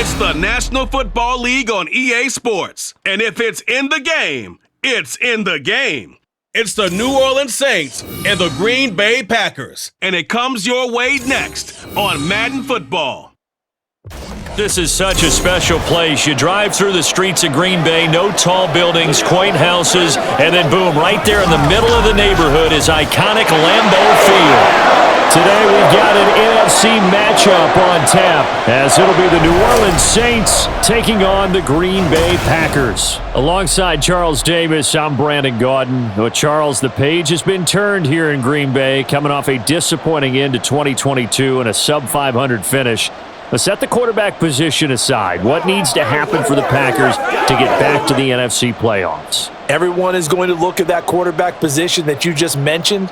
It's the National Football League on EA Sports. And if it's in the game, it's in the game. It's the New Orleans Saints and the Green Bay Packers. And it comes your way next on Madden Football. This is such a special place. You drive through the streets of Green Bay, no tall buildings, quaint houses, and then boom, right there in the middle of the neighborhood is iconic Lambeau Field. Today we've got an NFC matchup on tap as it'll be the New Orleans Saints taking on the Green Bay Packers. Alongside Charles Davis, I'm Brandon Gaudin. Well, Charles, the page has been turned here in Green Bay, coming off a disappointing end to 2022 and a sub-500 finish. But set the quarterback position aside. What needs to happen for the Packers to get back to the NFC playoffs? Everyone is going to look at that quarterback position that you just mentioned.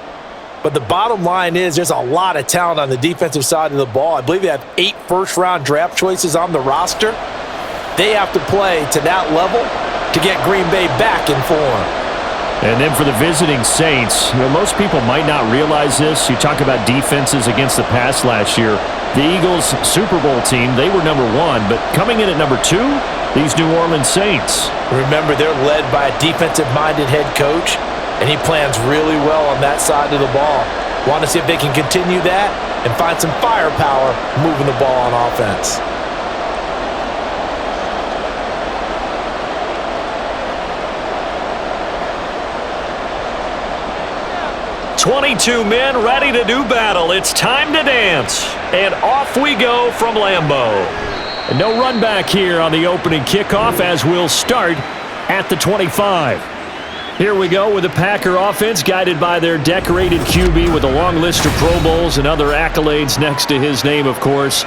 But the bottom line is there's a lot of talent on the defensive side of the ball. I believe they have 8 first-round draft choices on the roster. They have to play to that level to get Green Bay back in form. And then for the visiting Saints, most people might not realize this. You talk about defenses against the pass last year. The Eagles' Super Bowl team, they were number 1, but coming in at number 2, these New Orleans Saints. Remember, they're led by a defensive-minded head coach, and he plans really well on that side of the ball. Want to see if they can continue that and find some firepower moving the ball on offense. "22 men ready to do battle. It's time to dance." And off we go from Lambeau. And no run back here on the opening kickoff as we'll start at the 25. Here we go with the Packer offense guided by their decorated QB with a long list of Pro Bowls and other accolades next to his name, of course.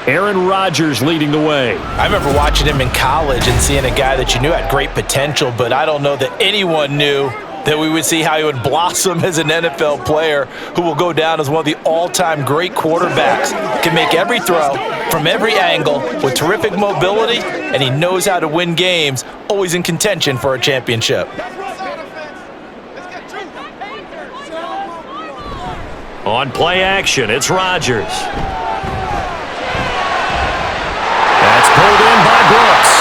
Aaron Rodgers leading the way. I remember watching him in college and seeing a guy that you knew had great potential, but I don't know that anyone knew that we would see how he would blossom as an NFL player who will go down as one of the all-time great quarterbacks. Can make every throw from every angle with terrific mobility, and he knows how to win games, always in contention for a championship. On play action, it's Rodgers. That's pulled in by Brooks.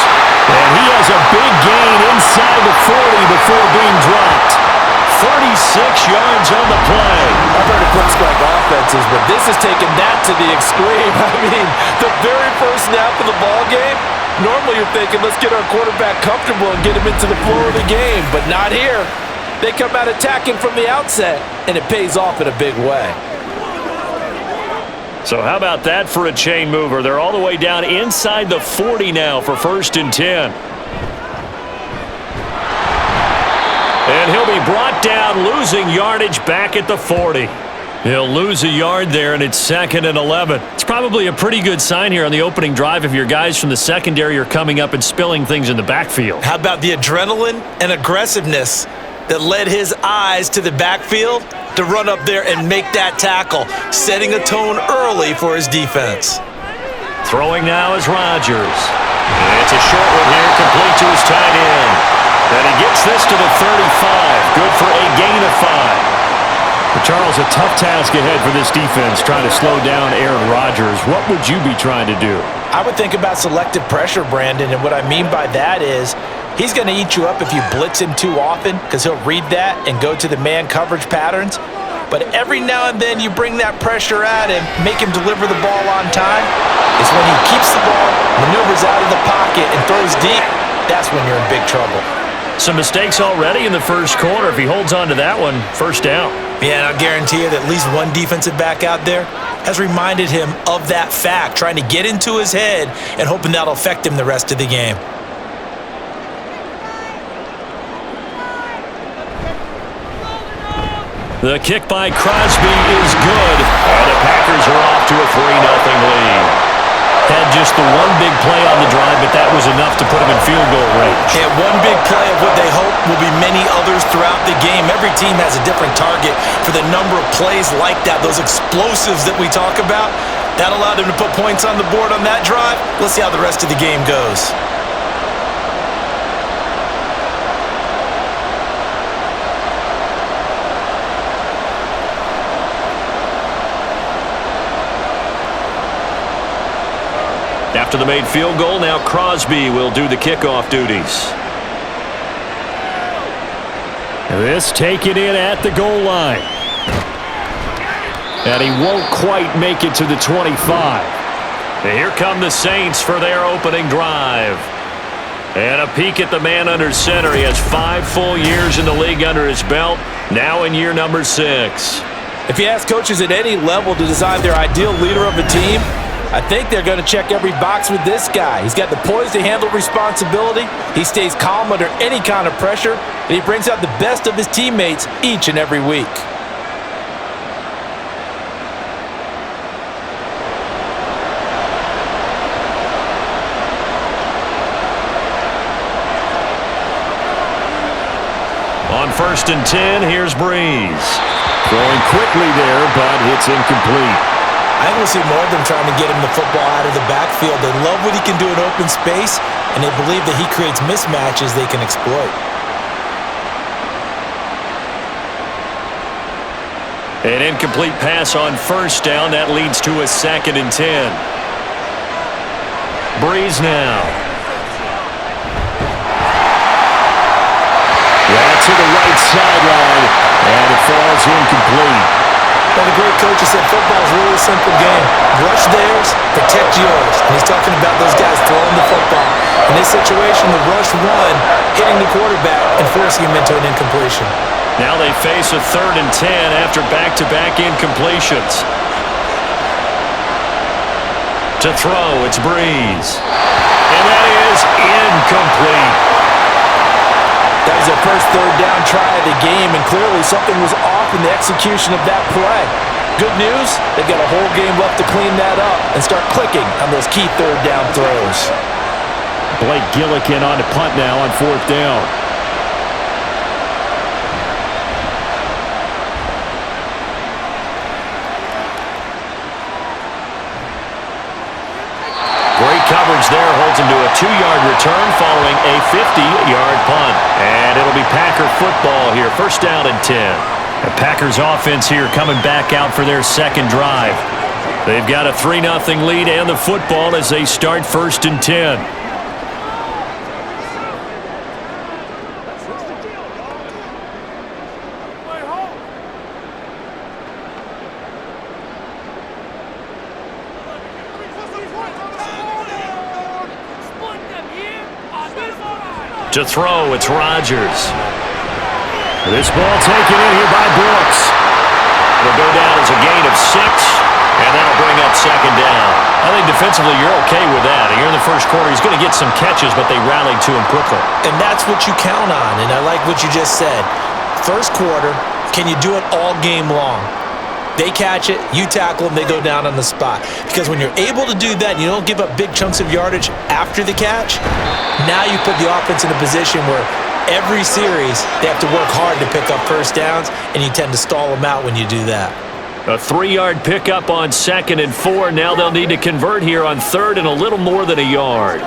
And he has a big gain inside the 40 before being dropped. 36 yards on the play. I've heard of quick strike offenses, but this is taking that to the extreme. I mean, the very first snap of the ball game, normally you're thinking, let's get our quarterback comfortable and get him into the flow of the game, but not here. They come out attacking from the outset, and it pays off in a big way. So how about that for a chain mover? They're all the way down inside the 40 now for 1st and 10. And he'll be brought down, losing yardage back at the 40. He'll lose a yard there, and it's 2nd and 11. It's probably a pretty good sign here on the opening drive if your guys from the secondary are coming up and spilling things in the backfield. How about the adrenaline and aggressiveness that led his eyes to the backfield to run up there and make that tackle, setting a tone early for his defense. Throwing now is Rodgers. And it's a short one here, complete to his tight end. And he gets this to the 35, good for a gain of 5. But Charles, a tough task ahead for this defense, trying to slow down Aaron Rodgers. What would you be trying to do? I would think about selective pressure, Brandon, and what I mean by that is he's going to eat you up if you blitz him too often because he'll read that and go to the man coverage patterns. But every now and then you bring that pressure at him, make him deliver the ball on time. It's when he keeps the ball, maneuvers out of the pocket, and throws deep, that's when you're in big trouble. Some mistakes already in the first quarter. If he holds on to that one, 1st down. Yeah, and I'll guarantee you that at least one defensive back out there has reminded him of that fact, trying to get into his head and hoping that'll affect him the rest of the game. The kick by Crosby is good, and the Packers are off to a 3-0 lead. Had just the one big play on the drive, but that was enough to put him in field goal range. Yeah, one big play of what they hope will be many others throughout the game. Every team has a different target for the number of plays like that, those explosives that we talk about. That allowed them to put points on the board on that drive. Let's see how the rest of the game goes. After the made field goal, now Crosby will do the kickoff duties. This taken in at the goal line. And he won't quite make it to the 25. And here come the Saints for their opening drive. And a peek at the man under center. He has 5 full years in the league under his belt, now in year number 6. If you ask coaches at any level to design their ideal leader of a team, I think they're going to check every box with this guy. He's got the poise to handle responsibility. He stays calm under any kind of pressure, and he brings out the best of his teammates each and every week. On 1st and 10, here's Breeze. Throwing quickly there, but it's incomplete. I want to see more of them trying to get him the football out of the backfield. They love what he can do in open space, and they believe that he creates mismatches they can exploit. An incomplete pass on 1st down. That leads to a 2nd and 10. Breeze now. To the right sideline, and it falls incomplete. Well, the great coach has said football is really a simple game. Rush theirs, protect yours. And he's talking about those guys throwing the football. In this situation, the rush one, hitting the quarterback and forcing him into an incompletion. Now they face a 3rd and 10 after back-to-back incompletions. To throw, it's Breeze. And that is incomplete. That was their first 3rd down try of the game, and clearly something was off in the execution of that play. Good news, they've got a whole game left to clean that up and start clicking on those key 3rd down throws. Blake Gillikin on the punt now on 4th down. Great coverage there, holds him to a 2-yard return following a 50-yard punt. And it'll be Packer football here, 1st down and 10. The Packers offense here coming back out for their 2nd drive. They've got a 3-0 lead and the football as they start 1st and 10. To throw, it's Rodgers. This ball taken in here by Brooks. It'll go down as a gain of 6, and that'll bring up 2nd down. I think defensively you're okay with that. Here in the 1st quarter, he's going to get some catches, but they rallied to him quickly. And that's what you count on, and I like what you just said. 1st quarter, can you do it all game long? They catch it, you tackle them, they go down on the spot. Because when you're able to do that and you don't give up big chunks of yardage after the catch, now you put the offense in a position where every series they have to work hard to pick up 1st downs, and you tend to stall them out when you do that. A 3-yard pickup on 2nd and 4. Now they'll need to convert here on 3rd and a little more than a yard.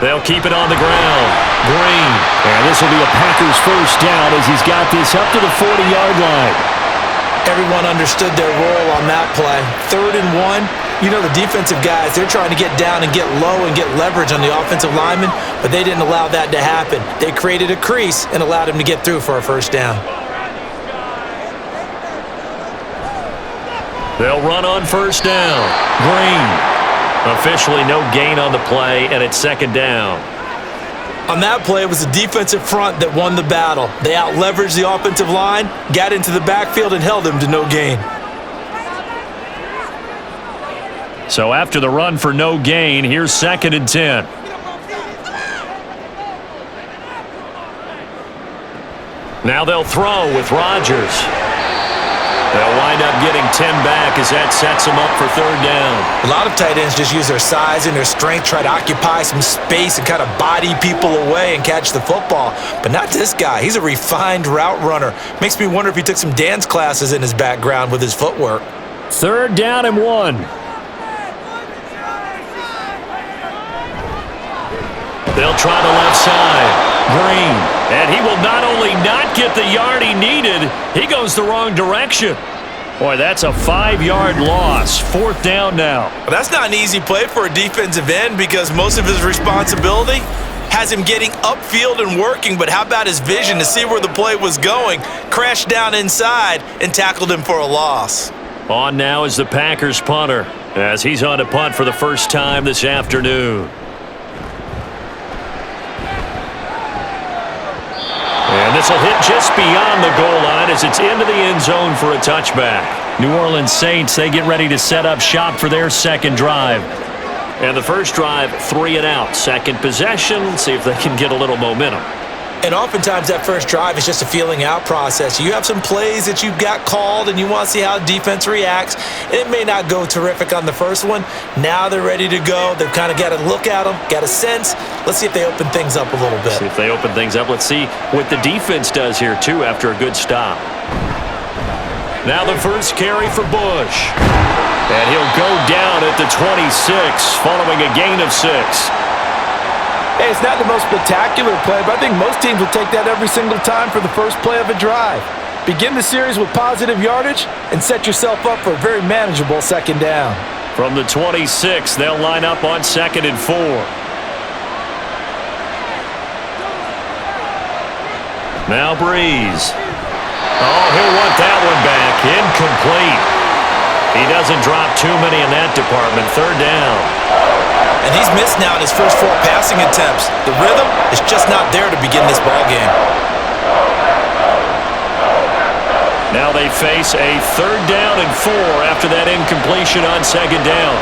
They'll keep it on the ground. Green. And this will be a Packers 1st down as he's got this up to the 40-yard line. Everyone understood their role on that play. 3rd and 1. You know the defensive guys, they're trying to get down and get low and get leverage on the offensive lineman, but they didn't allow that to happen. They created a crease and allowed him to get through for a 1st down. They'll run on 1st down. Green. Officially no gain on the play, and it's 2nd down. On that play, it was the defensive front that won the battle. They out-leveraged the offensive line, got into the backfield, and held him to no gain. So after the run for no gain, here's 2nd and 10. Now they'll throw with Rodgers. They'll wind up getting 10 back as that sets them up for 3rd down. A lot of tight ends just use their size and their strength, try to occupy some space and kind of body people away and catch the football. But not this guy. He's a refined route runner. Makes me wonder if he took some dance classes in his background with his footwork. 3rd down and 1. They'll try the left side. Green. And he will not only not get the yard he needed, he goes the wrong direction. Boy, that's a 5-yard loss. 4th down now. Well, that's not an easy play for a defensive end because most of his responsibility has him getting upfield and working, but how about his vision to see where the play was going? Crashed down inside and tackled him for a loss. On now is the Packers punter as he's on to punt for the first time this afternoon. And this will hit just beyond the goal line as it's into the end zone for a touchback. New Orleans Saints, they get ready to set up shop for their second drive. And the first drive, 3 and out. Second possession, see if they can get a little momentum. And oftentimes that first drive is just a feeling out process. You have some plays that you've got called and you want to see how defense reacts. And it may not go terrific on the first one. Now they're ready to go. They've kind of got to look at them, got a sense. Let's see if they open things up a little bit. See if they open things up. Let's see what the defense does here, too, after a good stop. Now the first carry for Bush. And he'll go down at the 26, following a gain of 6. Hey, it's not the most spectacular play, but I think most teams will take that every single time for the first play of a drive. Begin the series with positive yardage and set yourself up for a very manageable second down. From the 26, they'll line up on 2nd and 4. Now Breeze. Oh, he'll want that one back. Incomplete. He doesn't drop too many in that department. 3rd down. And he's missed now in his first 4 passing attempts. The rhythm is just not there to begin this ball game. Now they face a 3rd down and 4 after that incompletion on 2nd down.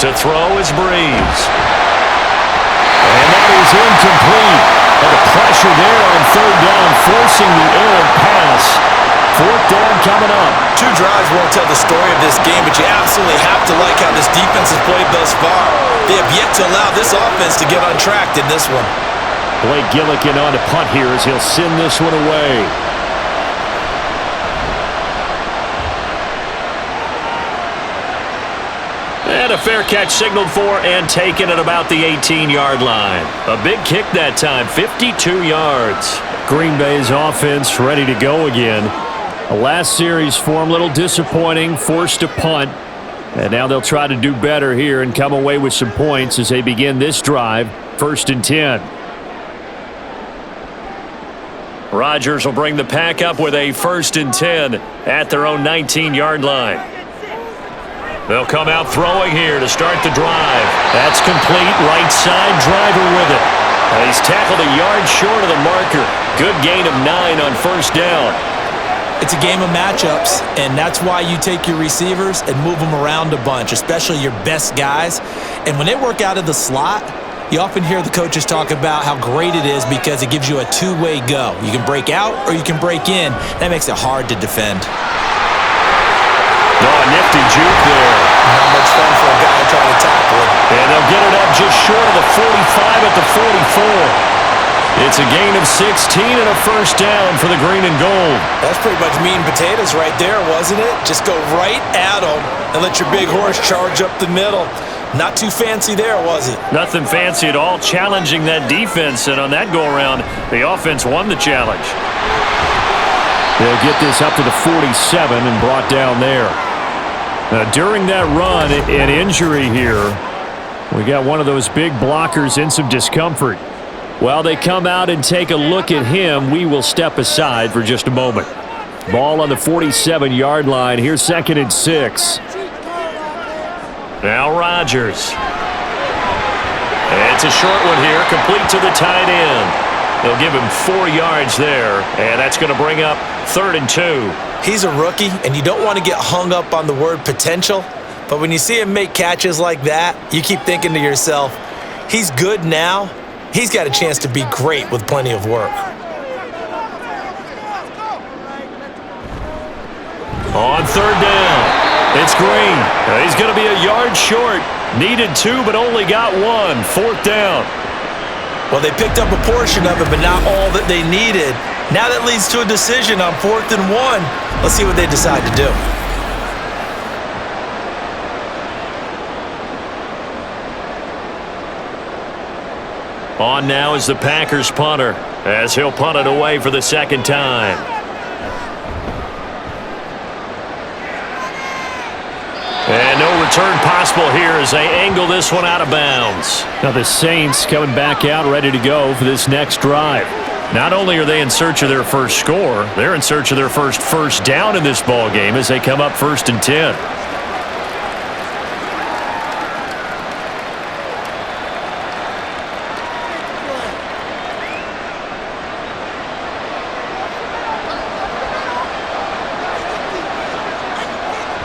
To throw is Breeze. And that is incomplete. And the pressure there on 3rd down, forcing the errant pass. 4th down coming up. 2 drives won't tell the story of this game, but you absolutely have to like how this defense has played thus far. They have yet to allow this offense to get untracked in this one. Blake Gillikin on to punt here as he'll send this one away. And a fair catch signaled for and taken at about the 18-yard line. A big kick that time, 52 yards. Green Bay's offense ready to go again. The last series for them, a little disappointing, forced to punt. And now they'll try to do better here and come away with some points as they begin this drive, 1st and 10. Rodgers will bring the pack up with a 1st and 10 at their own 19-yard line. They'll come out throwing here to start the drive. That's complete. Right side, driver with it. He's tackled a yard short of the marker. Good gain of 9 on 1st down. It's a game of matchups, and that's why you take your receivers and move them around a bunch, especially your best guys. And when they work out of the slot, you often hear the coaches talk about how great it is because it gives you a two-way go. You can break out or you can break in. That makes it hard to defend. Oh, a nifty juke there. Not much fun for a guy trying to tackle it. And they'll get it up just short of the 45 at the 44. It's a gain of 16 and a 1st down for the green and gold. That's pretty much meat and potatoes right there, wasn't it? Just go right at them and let your big horse charge up the middle. Not too fancy there, was it? Nothing fancy at all, challenging that defense, and on that go-around, the offense won the challenge. They'll get this up to the 47 and brought down there. Now, during that run, an injury here. We got one of those big blockers in some discomfort. While they come out and take a look at him, we will step aside for just a moment. Ball on the 47-yard line. Here's 2nd and 6. Now Rodgers. It's a short one here, complete to the tight end. They'll give him 4 yards there, and that's going to bring up 3rd and 2. He's a rookie, and you don't want to get hung up on the word potential, but when you see him make catches like that, you keep thinking to yourself, he's good now. He's got a chance to be great with plenty of work. On 3rd down, it's Green. He's going to be a yard short. Needed 2, but only got 1. 4th down. Well, they picked up a portion of it, but not all that they needed. Now that leads to a decision on 4th and 1. Let's see what they decide to do. On now is the Packers punter, as he'll punt it away for the second time. And no return possible here as they angle this one out of bounds. Now the Saints coming back out ready to go for this next drive. Not only are they in search of their first score, they're in search of their first down in this ball game as they come up 1st and 10.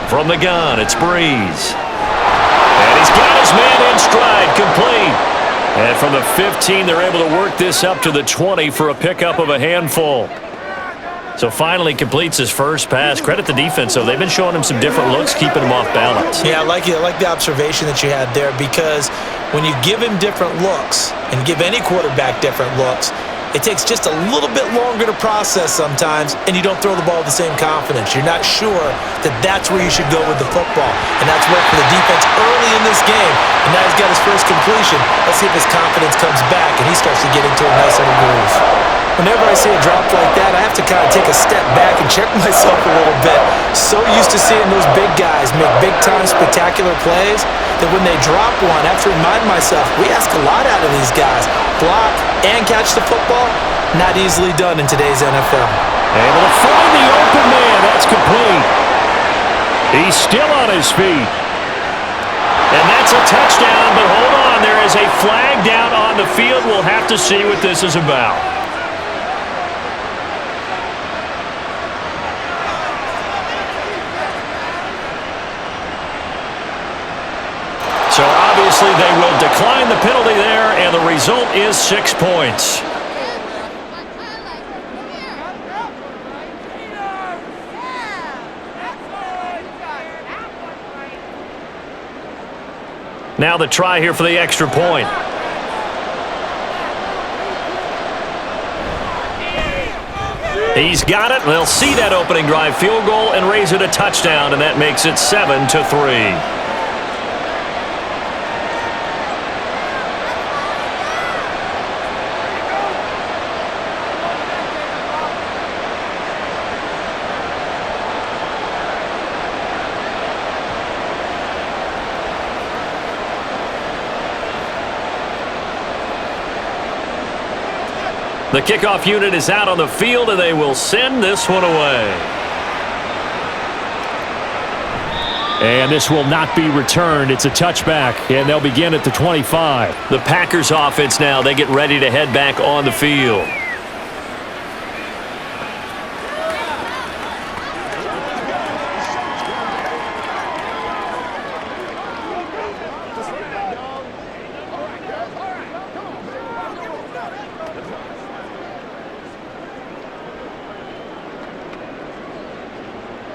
From the gun, it's Breeze. And he's got his man in stride, complete. And from the 15, they're able to work this up to the 20 for a pickup of a handful. So finally completes his first pass. Credit the defense, though. They've been showing him some different looks, keeping him off balance. Yeah, I like it. I like the observation that you had there, because when you give him different looks and give any quarterback different looks, it takes just a little bit longer to process sometimes, and you don't throw the ball with the same confidence. You're not sure that that's where you should go with the football, and that's worked for the defense early in this game, and now he's got his first completion. Let's see if his confidence comes back, and he starts to get into a nice little groove. Whenever I see a drop like that, I have to kind of take a step back and check myself a little bit. So used to seeing those big guys make big-time spectacular plays that when they drop one, I have to remind myself, we ask a lot out of these guys. Block and catch the football, not easily done in today's NFL. Able to find the open man. That's complete. He's still on his feet. And that's a touchdown, but hold on. There is a flag down on the field. We'll have to see what this is about. So obviously they will decline the penalty there, and the result is 6 points. Now the try here for the extra point. He's got it. They'll see that opening drive field goal and raise it a touchdown, and that makes it 7-3. The kickoff unit is out on the field, and they will send this one away. And this will not be returned. It's a touchback, and they'll begin at the 25. The Packers offense now, they get ready to head back on the field.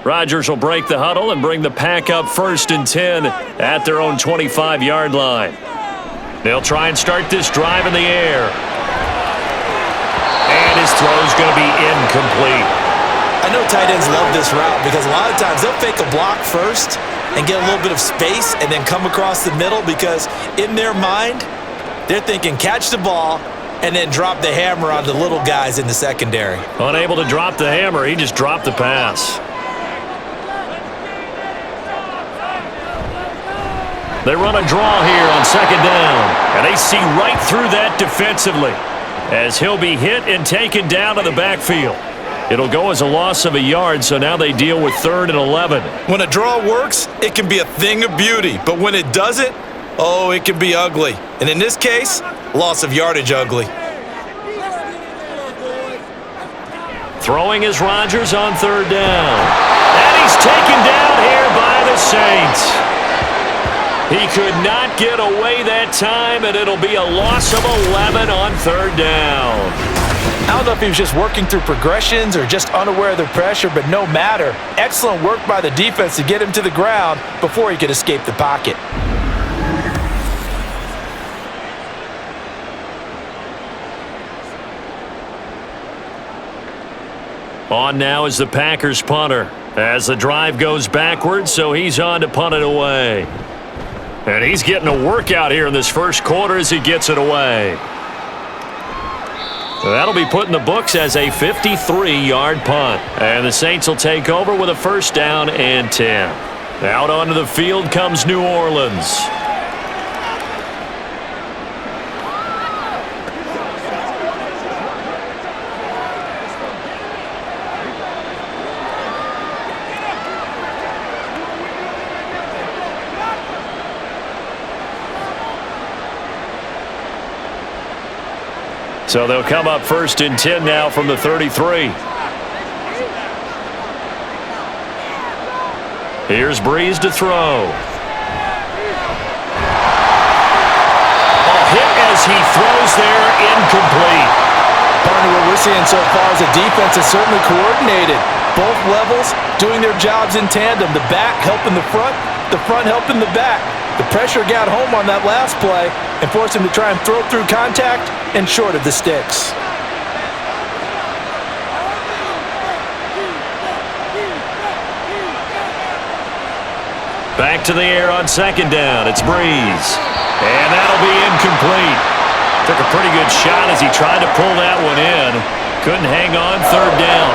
Rodgers will break the huddle and bring the Pack up 1st and 10 at their own 25-yard line. They'll try and start this drive in the air. And his throw's going to be incomplete. I know tight ends love this route because a lot of times they'll fake a block first and get a little bit of space and then come across the middle, because in their mind, they're thinking catch the ball and then drop the hammer on the little guys in the secondary. Unable to drop the hammer, he just dropped the pass. They run a draw here on 2nd down, and they see right through that defensively as he'll be hit and taken down to the backfield. It'll go as a loss of a yard, so now they deal with 3rd and 11. When a draw works, it can be a thing of beauty, but when it doesn't, oh, it can be ugly. And in this case, loss of yardage ugly. Throwing is Rodgers on 3rd down. And he's taken down here by the Saints. He could not get away that time, and it'll be a loss of 11 on 3rd down. I don't know if he was just working through progressions or just unaware of the pressure, but no matter. Excellent work by the defense to get him to the ground before he could escape the pocket. On now is the Packers punter as the drive goes backwards, so he's on to punt it away. And he's getting a workout here in this first quarter as he gets it away. That'll be put in the books as a 53-yard punt. And the Saints will take over with a first down and 10. Out onto the field comes New Orleans. So they'll come up first and 10 now from the 33. Here's Breeze to throw. A hit as he throws there, incomplete. Partner, what we're seeing so far is the defense is certainly coordinated. Both levels doing their jobs in tandem. The back helping the front helping the back. The pressure got home on that last play and forced him to try and throw through contact and short of the sticks. Back to the air on second down. It's Breeze. And that'll be incomplete. Took a pretty good shot as he tried to pull that one in. Couldn't hang on third down.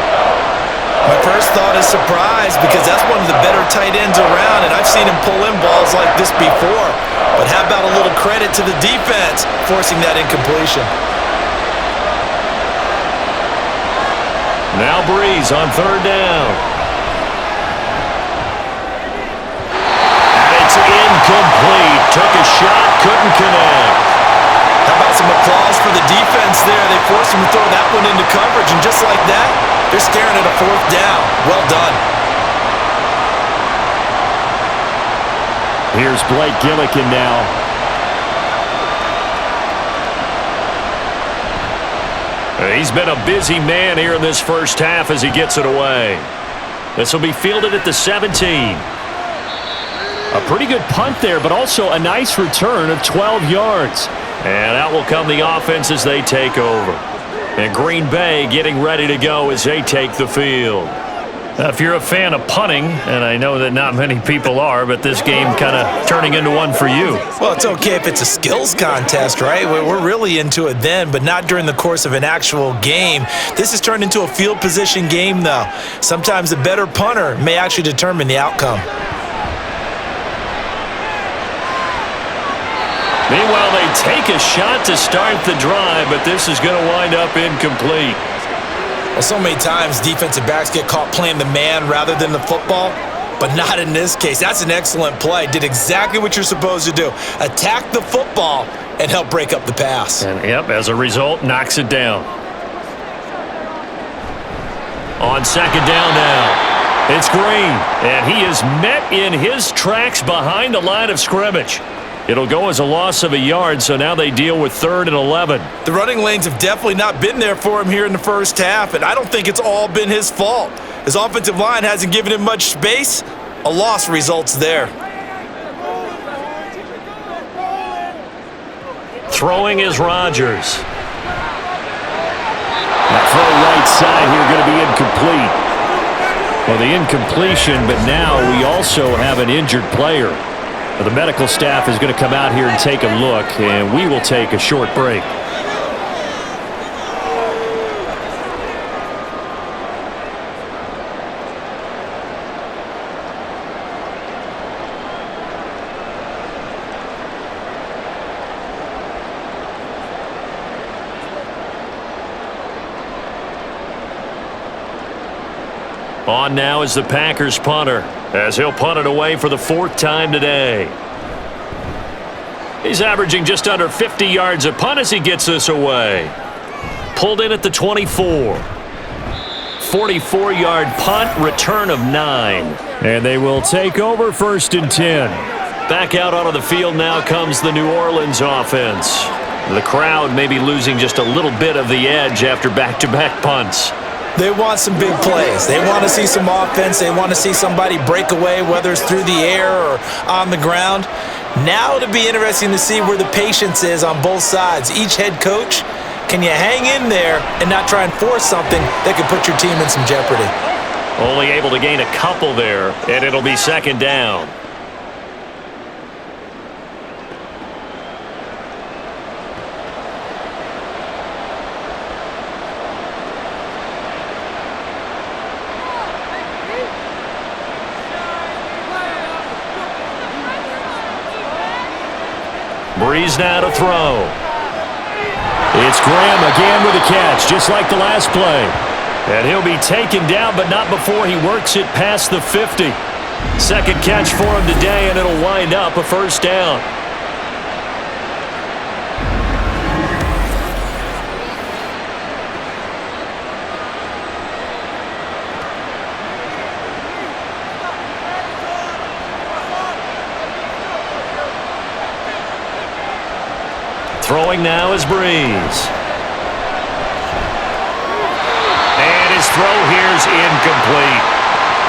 My first thought is surprise because that's one of the better tight ends around, and I've seen him pull in balls like this before. But how about a little credit to the defense forcing that incompletion? Now Breeze on third down. And it's incomplete. Took a shot, couldn't connect. How about some applause for the defense there? They forced him to throw that one into coverage, and just like that, they're staring at a fourth down. Well done. Here's Blake Gillikin now. He's been a busy man here in this first half as he gets it away. This will be fielded at the 17. A pretty good punt there, but also a nice return of 12 yards. And out will come the offense as they take over. And Green Bay getting ready to go as they take the field. If you're a fan of punting, and I know that not many people are, but this game kind of turning into one for you. Well, it's okay if it's a skills contest, right? We're really into it then, but not during the course of an actual game. This has turned into a field position game, though. Sometimes the better punter may actually determine the outcome. Meanwhile, they take a shot to start the drive, but this is going to wind up incomplete. Well, so many times defensive backs get caught playing the man rather than the football, but not in this case. That's an excellent play. Did exactly what you're supposed to do. Attack the football and help break up the pass. And, yep, as a result, knocks it down. On second down now, it's Green, and he is met in his tracks behind the line of scrimmage. It'll go as a loss of a yard, so now they deal with 3rd and 11. The running lanes have definitely not been there for him here in the first half, and I don't think it's all been his fault. His offensive line hasn't given him much space. A loss results there. Throwing is Rodgers. That throw right side here going to be incomplete. Well, the incompletion, but now we also have an injured player. The medical staff is going to come out here and take a look, and we will take a short break. On now is the Packers punter, as he'll punt it away for the 4th time today. He's averaging just under 50 yards a punt as he gets this away. Pulled in at the 24. 44-yard punt, return of 9. And they will take over 1st and 10. Back out onto the field now comes the New Orleans offense. The crowd may be losing just a little bit of the edge after back-to-back punts. They want some big plays. They want to see some offense. They want to see somebody break away, whether it's through the air or on the ground. Now it'll be interesting to see where the patience is on both sides. Each head coach, can you hang in there and not try and force something that could put your team in some jeopardy? Only able to gain a couple there, and it'll be 2nd down. Breeze now to throw. It's Graham again with a catch, just like the last play. And he'll be taken down, but not before he works it past the 50. Second catch for him today, and it'll wind up a first down. Throwing now is Breeze. And his throw here's incomplete.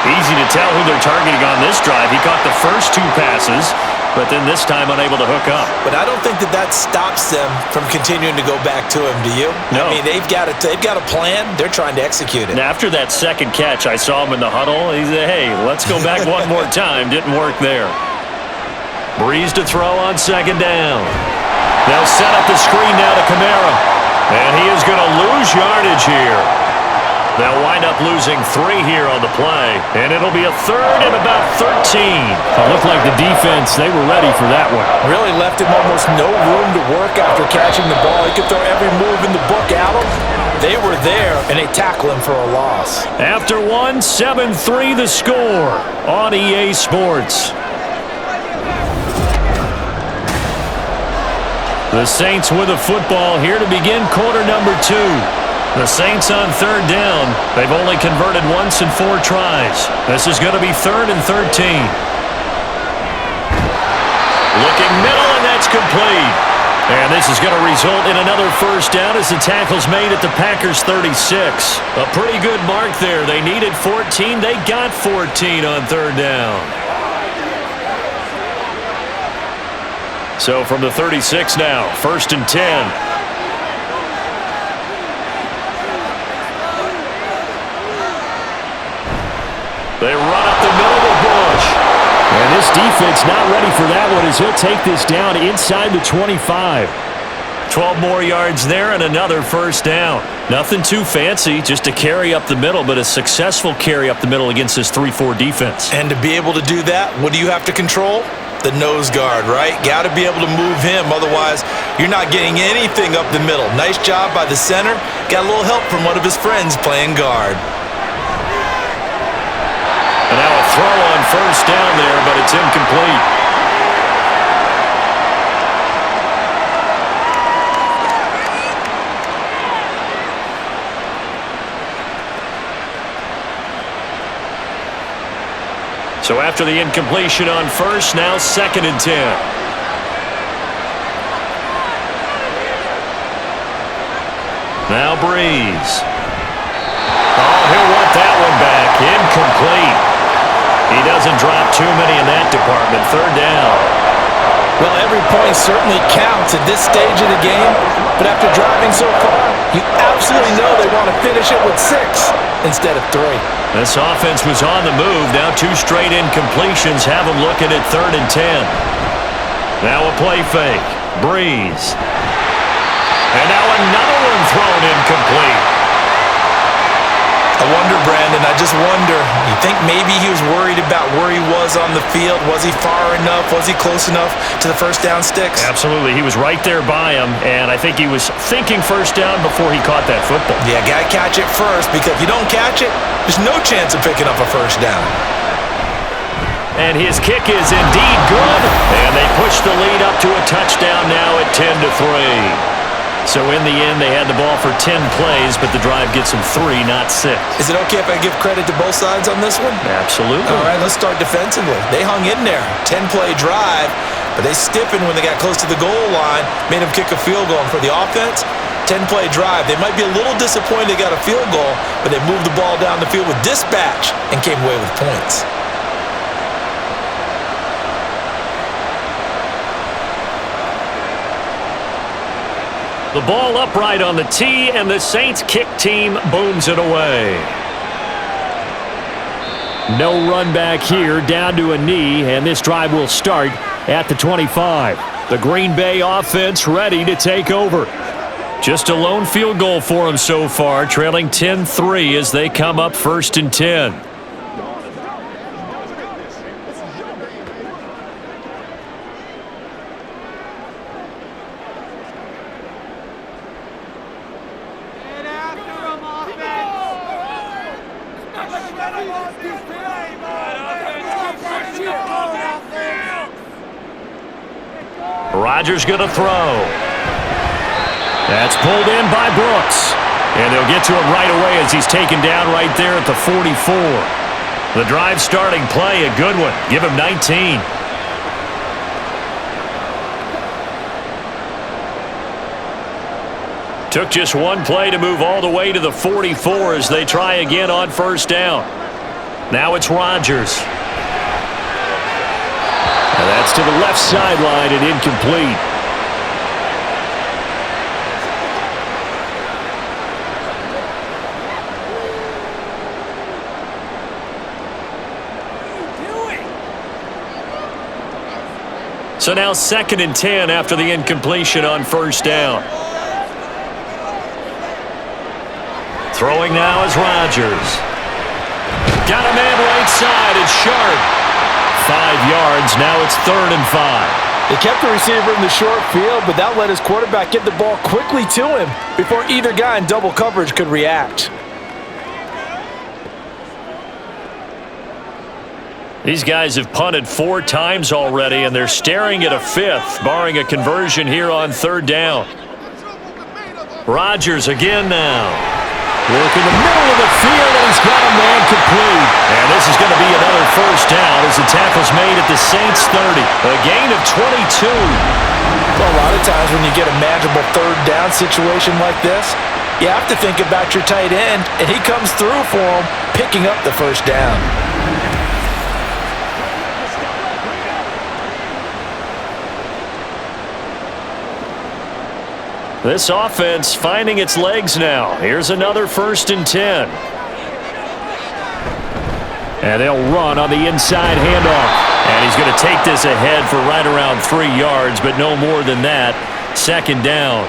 Easy to tell who they're targeting on this drive. He caught the first two passes, but then this time unable to hook up. But I don't think that stops them from continuing to go back to him, do you? No. I mean, they've got a plan. They're trying to execute it. And after that second catch, I saw him in the huddle. He said, hey, let's go back one more time. Didn't work there. Breeze to throw on second down. They'll set up the screen now to Kamara. And he is going to lose yardage here. They'll wind up losing 3 here on the play. And it'll be a third and about 13. It looked like the defense, they were ready for that one. Really left him almost no room to work after catching the ball. He could throw every move in the book at him. They were there, and they tackle him for a loss. After 1, 7-3 the score on EA Sports. The Saints with a football here to begin quarter number 2. The Saints on third down. They've only converted once in 4 tries. This is going to be 3rd and 13. Looking middle, and that's complete. And this is going to result in another first down as the tackle's made at the Packers' 36. A pretty good mark there. They needed 14. They got 14 on third down. So from the 36 now, 1st and 10. They run up the middle with Bush. And this defense not ready for that one as he'll take this down inside the 25. 12 more yards there and another first down. Nothing too fancy, just a carry up the middle, but a successful carry up the middle against this 3-4 defense. And to be able to do that, what do you have to control? The nose guard, right? Got to be able to move him. Otherwise, you're not getting anything up the middle. Nice job by the center. Got a little help from one of his friends playing guard. And now a throw on first down there, but it's incomplete. So after the incompletion on first, now 2nd and 10. Now Breeze. Oh, he'll want that one back. Incomplete. He doesn't drop too many in that department. 3rd down. Well, every point certainly counts at this stage of the game, but after driving so far, you absolutely know they want to finish it with 6 instead of 3. This offense was on the move. Now 2 straight incompletions have them looking at 3rd and 10. Now a play fake. Breeze. And now another one thrown incomplete. I wonder, Brandon, I just wonder, you think maybe he was worried about where he was on the field? Was he far enough? Was he close enough to the first down sticks? Absolutely. He was right there by him, and I think he was thinking first down before he caught that football. Yeah, got to catch it first, because if you don't catch it, there's no chance of picking up a first down. And his kick is indeed good, and they push the lead up to a touchdown now at 10-3. So in the end, they had the ball for 10 plays, but the drive gets them 3, not 6. Is it okay if I give credit to both sides on this one? Absolutely. All right, let's start defensively. They hung in there. 10-play drive, but they stiffened when they got close to the goal line, made them kick a field goal. And for the offense, 10-play drive. They might be a little disappointed they got a field goal, but they moved the ball down the field with dispatch and came away with points. The ball upright on the tee, and the Saints kick team booms it away. No run back here, down to a knee, and this drive will start at the 25. The Green Bay offense ready to take over. Just a lone field goal for them so far, trailing 10-3 as they come up 1st and 10. Rodgers going to throw. That's pulled in by Brooks. And they'll get to him right away as he's taken down right there at the 44. The drive starting play, a good one. Give him 19. Took just one play to move all the way to the 44 as they try again on first down. Now it's Rodgers. And that's to the left sideline and incomplete. So now 2nd and 10 after the incompletion on first down. Throwing now is Rodgers. Got a man right side. It's Sharp. 5 yards. Now it's 3rd and 5. They kept the receiver in the short field, but that let his quarterback get the ball quickly to him before either guy in double coverage could react. These guys have punted 4 times already, and they're staring at a 5th, barring a conversion here on 3rd down. Rodgers again now. Work in the middle of the field, and he's got a man complete. And this is going to be another first down as the tackle's made at the Saints' 30. A gain of 22. Well, a lot of times when you get a manageable 3rd down situation like this, you have to think about your tight end, and he comes through for him, picking up the first down. This offense finding its legs now. Here's another 1st and 10. And they'll run on the inside handoff. And he's going to take this ahead for right around 3 yards, but no more than that. 2nd down.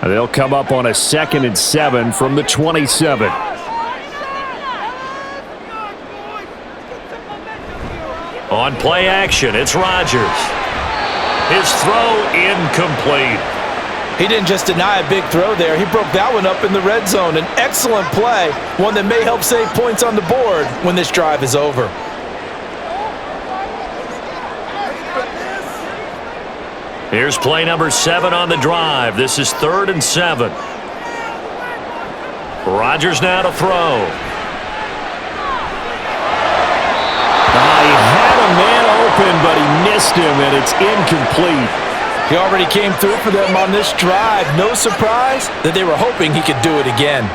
And they'll come up on a 2nd and 7 from the 27. On play action, it's Rodgers. His throw incomplete. He didn't just deny a big throw there. He broke that one up in the red zone. An excellent play, one that may help save points on the board when this drive is over. Here's play number 7 on the drive. This is 3rd and 7. Rodgers now to throw. He had a man open, but he missed him, and it's incomplete. He already came through for them on this drive. No surprise that they were hoping he could do it again.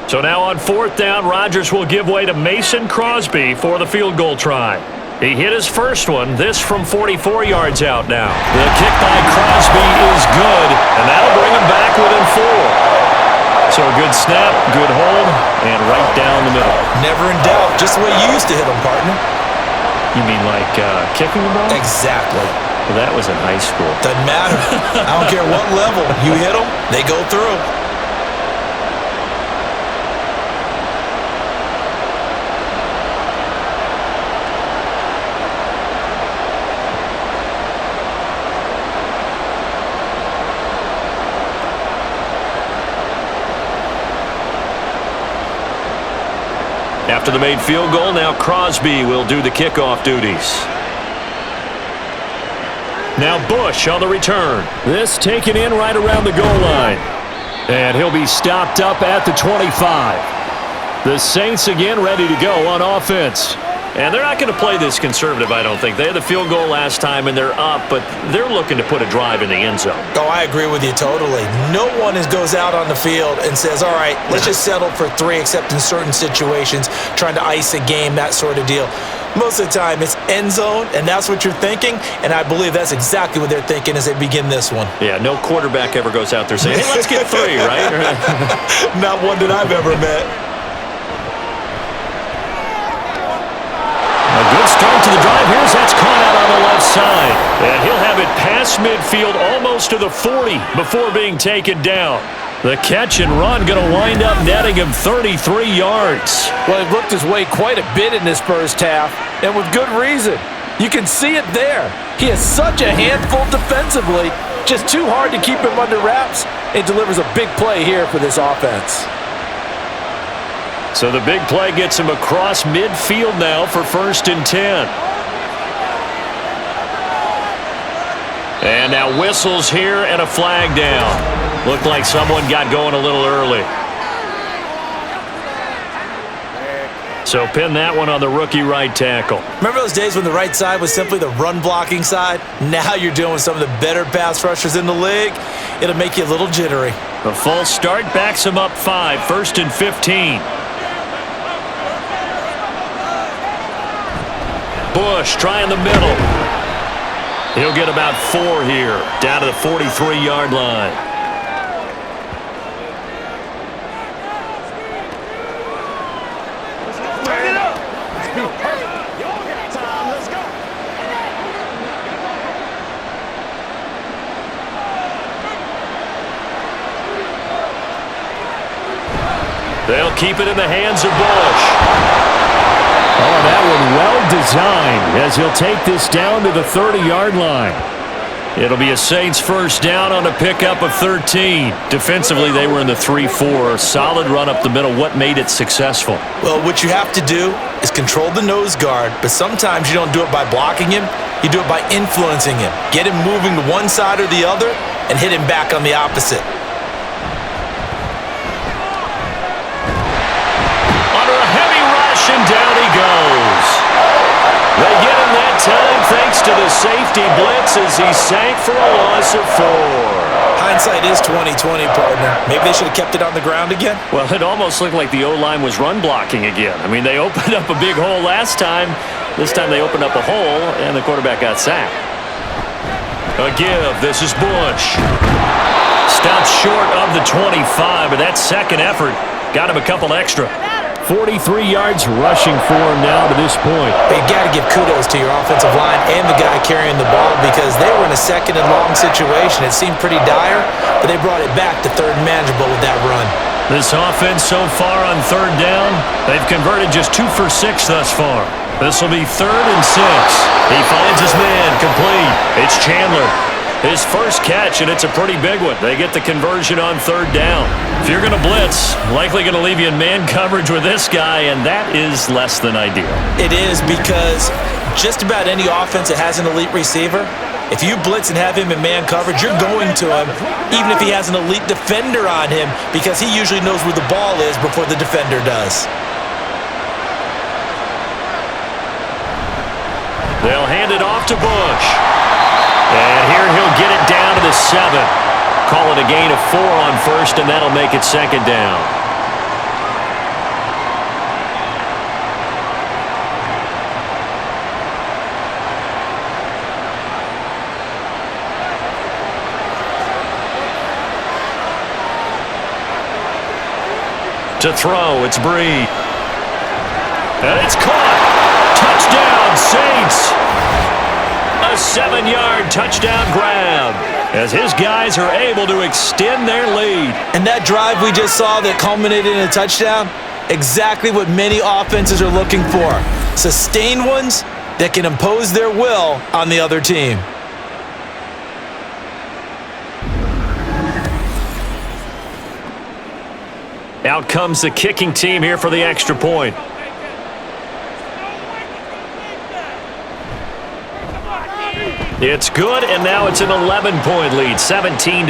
So now on 4th down, Rodgers will give way to Mason Crosby for the field goal try. He hit his first one, this from 44 yards out now. The kick by Crosby is good, and that'll bring him back within 4. So a good snap, good hold, and right down the middle. Never in doubt, just the way you used to hit them, partner. You mean like kicking the ball? Exactly. Well, that was in high school. Doesn't matter. I don't care what level. You hit them, they go through. After the made field goal, now Crosby will do the kickoff duties. Now Bush on the return. This taken in right around the goal line. And he'll be stopped up at the 25. The Saints again ready to go on offense. And they're not going to play this conservative, I don't think. They had the field goal last time, and they're up, but they're looking to put a drive in the end zone. Oh, I agree with you totally. No one goes out on the field and says, all right, let's just settle for 3, except in certain situations, trying to ice a game, that sort of deal. Most of the time, it's end zone, and that's what you're thinking, and I believe that's exactly what they're thinking as they begin this one. Yeah, no quarterback ever goes out there saying, hey, let's get 3, right? Not one that I've ever met. A good start to the drive. Here's that's caught out on the left side. And he'll have it past midfield almost to the 40 before being taken down. The catch and run going to wind up netting him 33 yards. Well, he looked his way quite a bit in this first half, and with good reason. You can see it there. He is such a handful defensively, just too hard to keep him under wraps. It delivers a big play here for this offense. So the big play gets him across midfield now for 1st and 10. And now whistles here and a flag down. Looked like someone got going a little early. So pin that one on the rookie right tackle. Remember those days when the right side was simply the run-blocking side? Now you're dealing with some of the better pass rushers in the league. It'll make you a little jittery. The false start backs him up 5, 1st and 15. Bush trying the middle. He'll get about 4 here, down to the 43-yard line. They'll keep it in the hands of Bush. Oh, that one well designed as he'll take this down to the 30-yard line. It'll be a Saints first down on a pickup of 13. Defensively, they were in the 3-4. Solid run up the middle. What made it successful? Well, what you have to do is control the nose guard, but sometimes you don't do it by blocking him. You do it by influencing him. Get him moving to one side or the other and hit him back on the opposite. And down he goes. They get him that time thanks to the safety blitz as he sank for a loss of 4. Hindsight is 20/20, partner. Maybe they should have kept it on the ground again. Well, it almost looked like the O-line was run blocking again. I mean, they opened up a big hole last time. This time they opened up a hole, and the quarterback got sacked. A give. This is Bush. Stops short of the 25, but that second effort got him a couple extra. 43 yards rushing for him now to this point. You got to give kudos to your offensive line and the guy carrying the ball because they were in a second and long situation. It seemed pretty dire, but they brought it back to third and manageable with that run. This offense so far on 3rd down, they've converted just 2 for 6 thus far. This will be 3rd and 6. He finds his man complete. It's Chandler. His first catch, and it's a pretty big one. They get the conversion on 3rd down. If you're going to blitz, likely going to leave you in man coverage with this guy, and that is less than ideal. It is because just about any offense that has an elite receiver, if you blitz and have him in man coverage, you're going to him, even if he has an elite defender on him, because he usually knows where the ball is before the defender does. They'll hand it off to Bush. And here he'll get it down to the 7. Call it a gain of 4 on 1st, and that'll make it 2nd down. To throw, it's Bree. And it's caught. Touchdown, Saints. A 7-yard touchdown grab as his guys are able to extend their lead. And that drive we just saw that culminated in a touchdown, exactly what many offenses are looking for. Sustained ones that can impose their will on the other team. Out comes the kicking team here for the extra point. It's good, and now it's an 11-point lead, 17-6.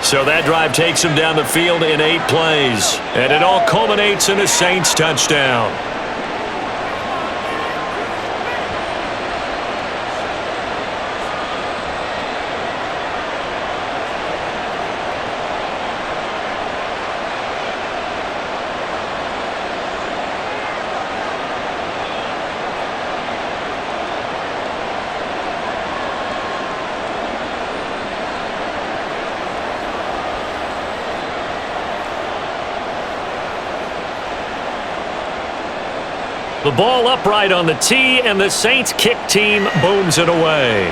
So that drive takes him down the field in 8 plays, and it all culminates in a Saints touchdown. The ball upright on the tee, and the Saints kick team booms it away.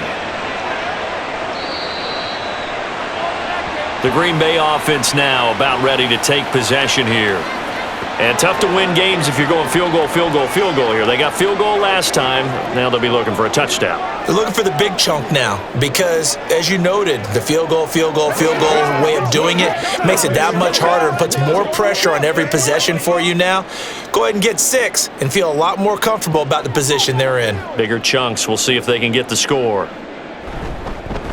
The Green Bay offense now about ready to take possession here. And tough to win games if you're going field goal, field goal, field goal here. They got field goal last time. Now they'll be looking for a touchdown. They're looking for the big chunk now because, as you noted, the field goal way of doing it makes it that much harder and puts more pressure on every possession for you now. Go ahead and get 6 and feel a lot more comfortable about the position they're in. Bigger chunks. We'll see if they can get the score.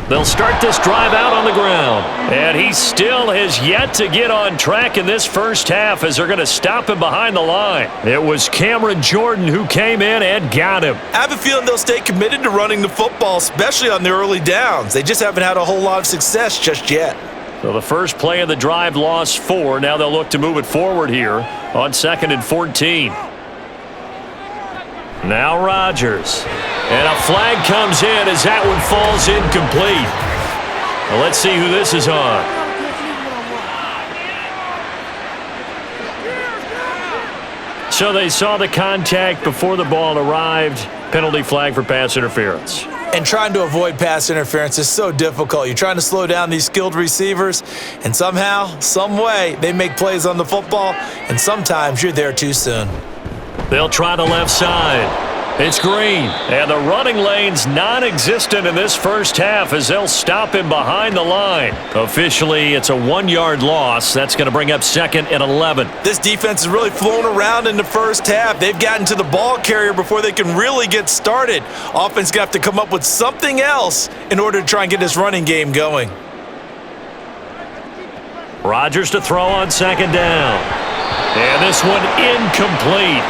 They'll start this drive out on the ground. And he still has yet to get on track in this first half as they're going to stop him behind the line. It was Cameron Jordan who came in and got him. I have a feeling they'll stay committed to running the football, especially on the early downs. They just haven't had a whole lot of success just yet. So the first play of the drive lost 4. Now they'll look to move it forward here on 2nd and 14. Now Rodgers. And a flag comes in as that one falls incomplete. Well, let's see who this is on. So they saw the contact before the ball arrived. Penalty flag for pass interference. And trying to avoid pass interference is so difficult. You're trying to slow down these skilled receivers, and somehow, some way, they make plays on the football, and sometimes you're there too soon. They'll try the left side. It's Green, and the running lane's non-existent in this first half as they'll stop him behind the line. Officially, it's a 1-yard loss. That's going to bring up 2nd and 11. This defense is really flown around in the first half. They've gotten to the ball carrier before they can really get started. Offense going to have to come up with something else in order to try and get this running game going. Rodgers to throw on 2nd down. And this one incomplete.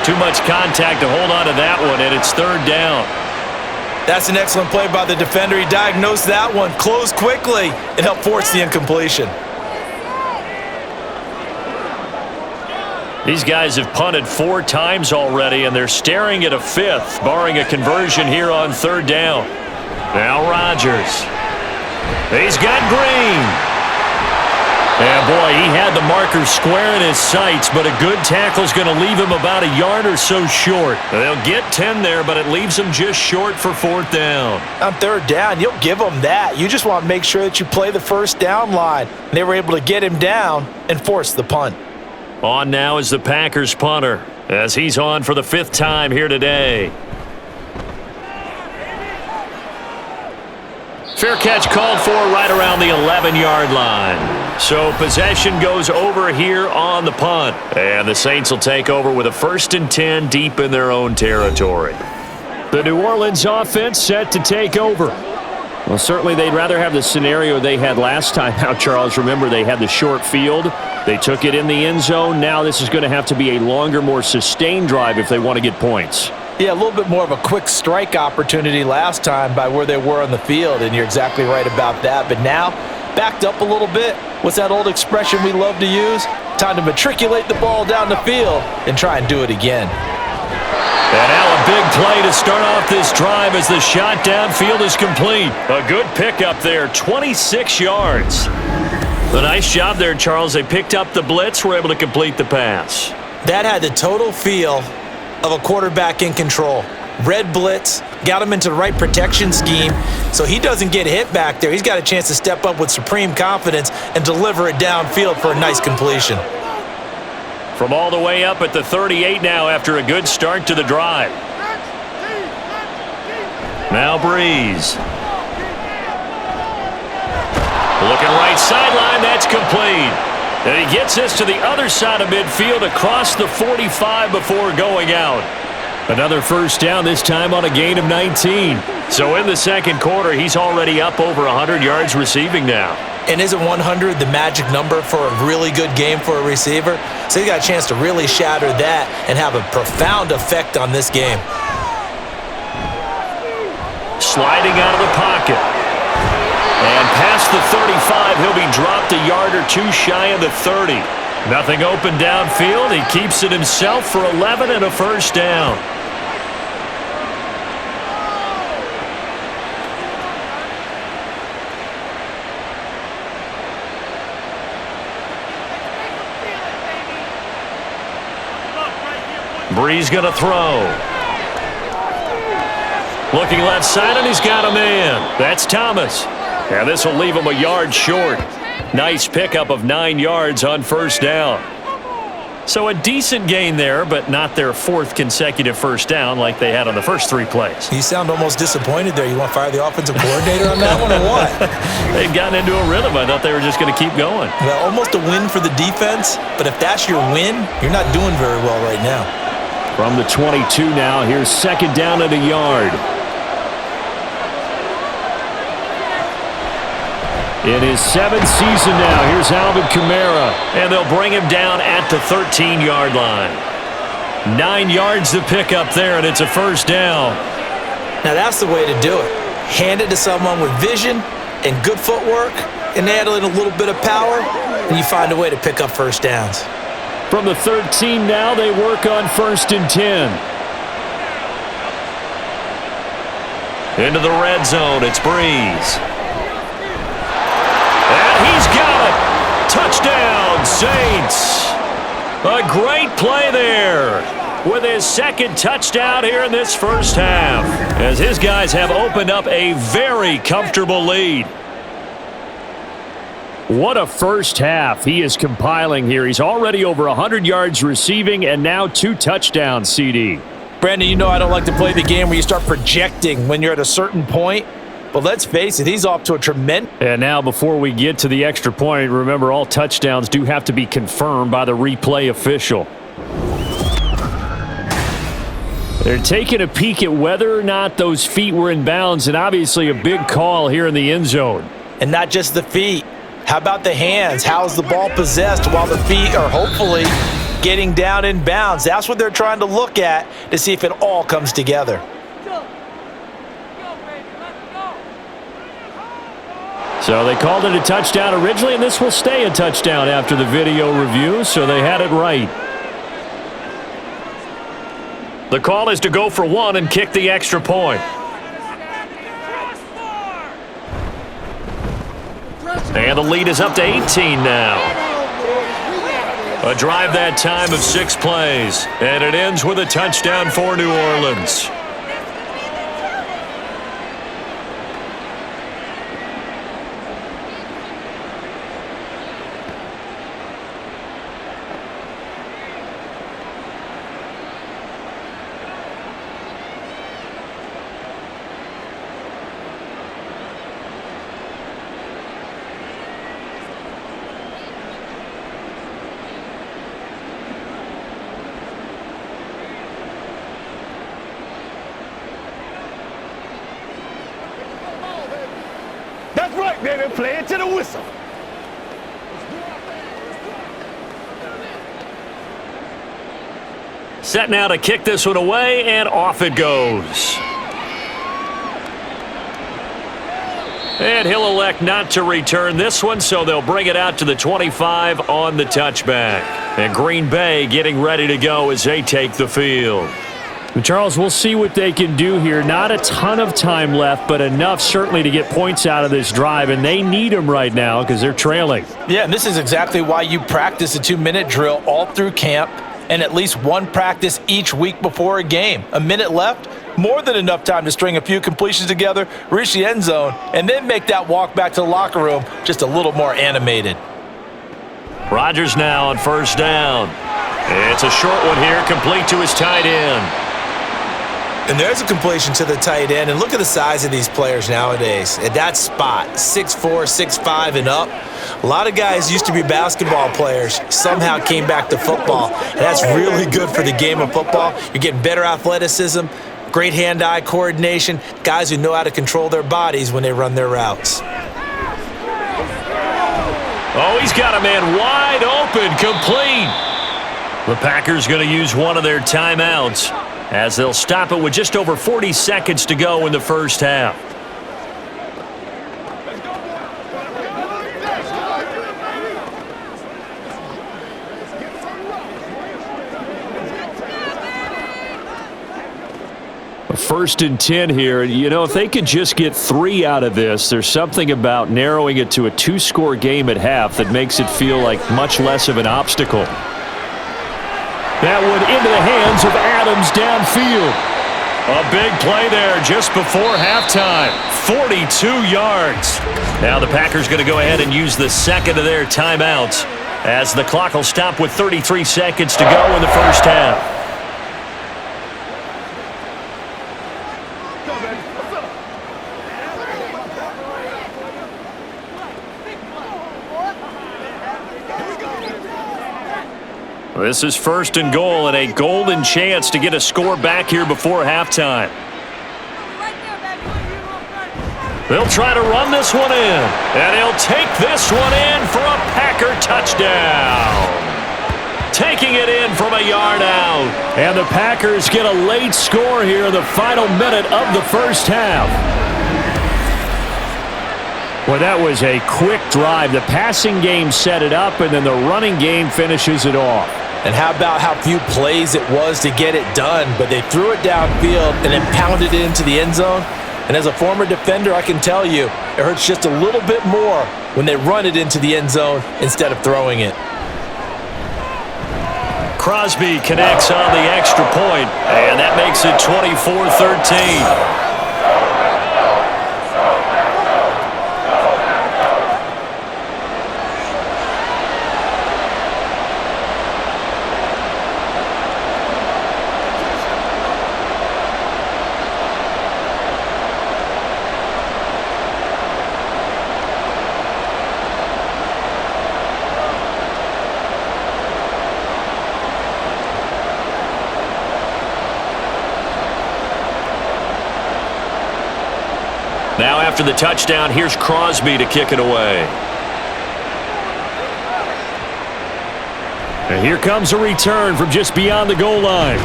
Too much contact to hold on to that one, and it's 3rd down. That's an excellent play by the defender. He diagnosed that one, closed quickly, and helped force the incompletion. These guys have punted 4 times already, and they're staring at a 5th, barring a conversion here on 3rd down. Now Rodgers. He's got Green. Yeah, boy, he had the marker square in his sights, but a good tackle's going to leave him about a yard or so short. They'll get 10 there, but it leaves them just short for 4th down. On 3rd down, you'll give them that. You just want to make sure that you play the first down line. They were able to get him down and force the punt. On now is the Packers punter as he's on for the 5th time here today. Fair catch called for right around the 11-yard line. So possession goes over here on the punt. And the Saints will take over with a 1st and 10 deep in their own territory. The New Orleans offense set to take over. Well, certainly they'd rather have the scenario they had last time out, Charles. Remember, they had the short field. They took it in the end zone. Now this is going to have to be a longer, more sustained drive if they want to get points. Yeah, a little bit more of a quick strike opportunity last time by where they were on the field, and you're exactly right about that. But now, backed up a little bit. What's that old expression we love to use? Time to matriculate the ball down the field and try and do it again. And now a big play to start off this drive as the shot downfield is complete. A good pickup there, 26 yards. A nice job there, Charles. They picked up the blitz, were able to complete the pass. That had the total feel of a quarterback in control. Red blitz, got him into the right protection scheme, so he doesn't get hit back there. He's got a chance to step up with supreme confidence and deliver it downfield for a nice completion. From all the way up at the 38 now after a good start to the drive. Now Breeze. Looking right sideline, that's complete. And he gets this to the other side of midfield across the 45 before going out. Another 1st down, this time on a gain of 19. So in the 2nd quarter, he's already up over 100 yards receiving now. And isn't 100 the magic number for a really good game for a receiver? So he got a chance to really shatter that and have a profound effect on this game. Sliding out of the pocket. And past the 35, he'll be dropped a yard or 2 shy of the 30. Nothing open downfield. He keeps it himself for 11 and a 1st down. Breeze going to throw. Looking left side, and he's got a man. That's Thomas. And this will leave him a yard short. Nice pickup of 9 yards on 1st down. So a decent gain there, but not their fourth consecutive first down like they had on the first 3 plays. You sound almost disappointed there. You want to fire the offensive coordinator on that one or what? They'd gotten into a rhythm. I thought they were just going to keep going. Well, almost a win for the defense, but if that's your win, you're not doing very well right now. From the 22 now, here's second down at a yard. In his 7th season now, here's Alvin Kamara. And they'll bring him down at the 13-yard line. 9 yards to pick up there, and it's a first down. Now that's the way to do it. Hand it to someone with vision and good footwork, and add in a little bit of power, and you find a way to pick up first downs. From the 13 now, they work on 1st and 10. Into the red zone, it's Breeze. And he's got it. Touchdown, Saints. A great play there with his second touchdown here in this first half, as his guys have opened up a very comfortable lead. What a first half he is compiling here. He's already over 100 yards receiving and now 2 touchdowns, CD. Brandon, you know I don't like to play the game where you start projecting when you're at a certain point. But let's face it, he's off to a tremendous... And now before we get to the extra point, remember all touchdowns do have to be confirmed by the replay official. They're taking a peek at whether or not those feet were in bounds, and obviously a big call here in the end zone. And not just the feet. How about the hands? How's the ball possessed while the feet are hopefully getting down in bounds? That's what they're trying to look at to see if it all comes together. So they called it a touchdown originally, and this will stay a touchdown after the video review, so they had it right. The call is to go for 1 and kick the extra point. And the lead is up to 18 now. A drive that time of 6 plays, and it ends with a touchdown for New Orleans. That's right, baby. Play it to the whistle. Set now to kick this one away, and off it goes. And he'll elect not to return this one, so they'll bring it out to the 25 on the touchback. And Green Bay getting ready to go as they take the field. Charles, we'll see what they can do here. Not a ton of time left, but enough certainly to get points out of this drive, and they need them right now because they're trailing. Yeah, and this is exactly why you practice a 2-minute drill all through camp and at least one practice each week before a game. A minute left, more than enough time to string a few completions together, reach the end zone, and then make that walk back to the locker room just a little more animated. Rodgers now on first down. It's a short one here, complete to his tight end. And there's a completion to the tight end. And look at the size of these players nowadays. At that spot, 6'4", 6'5", and up. A lot of guys used to be basketball players, somehow came back to football. And that's really good for the game of football. You're getting better athleticism, great hand-eye coordination, guys who know how to control their bodies when they run their routes. Oh, he's got a man wide open, complete. The Packers going to use one of their timeouts, as they'll stop it with just over 40 seconds to go in the first half. First and 10 here. You know, if they could just get 3 out of this, there's something about narrowing it to a 2-score game at half that makes it feel like much less of an obstacle. That one into the hands of Adams downfield. A big play there just before halftime. 42 yards. Now the Packers going to go ahead and use the second of their timeouts as the clock will stop with 33 seconds to go in the first half. This is first and goal and a golden chance to get a score back here before halftime. They'll try to run this one in, and he'll take this one in for a Packer touchdown. Taking it in from a yard out. And the Packers get a late score here in the final minute of the first half. Well, that was a quick drive. The passing game set it up, and then the running game finishes it off. And how about how few plays it was to get it done, but they threw it downfield and then pounded it into the end zone. And as a former defender, I can tell you, it hurts just a little bit more when they run it into the end zone instead of throwing it. Crosby connects on the extra point, and that makes it 24-13. Now after the touchdown, here's Crosby to kick it away. And here comes a return from just beyond the goal line.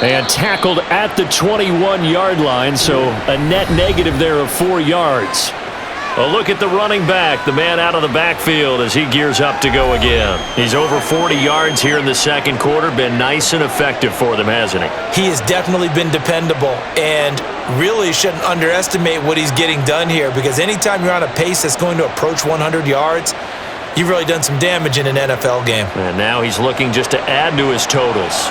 And tackled at the 21-yard line, so a net negative there of 4 yards. A look at the running back, the man out of the backfield as he gears up to go again. He's over 40 yards here in the second quarter. Been nice and effective for them, hasn't he? He has definitely been dependable, and really shouldn't underestimate what he's getting done here, because anytime you're on a pace that's going to approach 100 yards, you've really done some damage in an NFL game. And now he's looking just to add to his totals.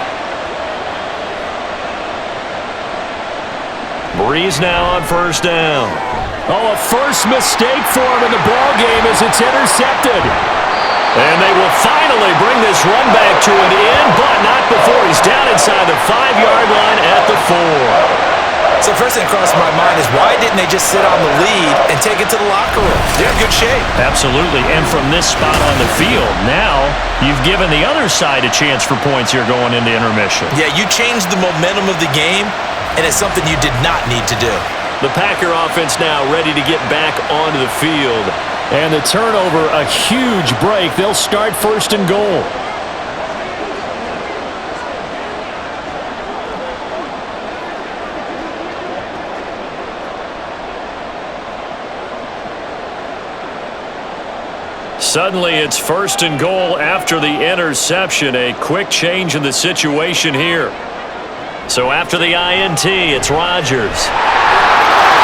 Breeze now on first down. Oh, a first mistake for him in the ball game as it's intercepted. And they will finally bring this run back to an end, but not before he's down inside the 5-yard line at the 4. So first thing across my mind is, why didn't they just sit on the lead and take it to the locker room? They're in good shape. Absolutely, and from this spot on the field, now you've given the other side a chance for points here going into intermission. Yeah, you changed the momentum of the game, and it's something you did not need to do. The Packer offense now ready to get back onto the field. And the turnover, a huge break. They'll start first and goal. Suddenly it's first and goal after the interception. A quick change in the situation here. So after the INT, it's Rodgers.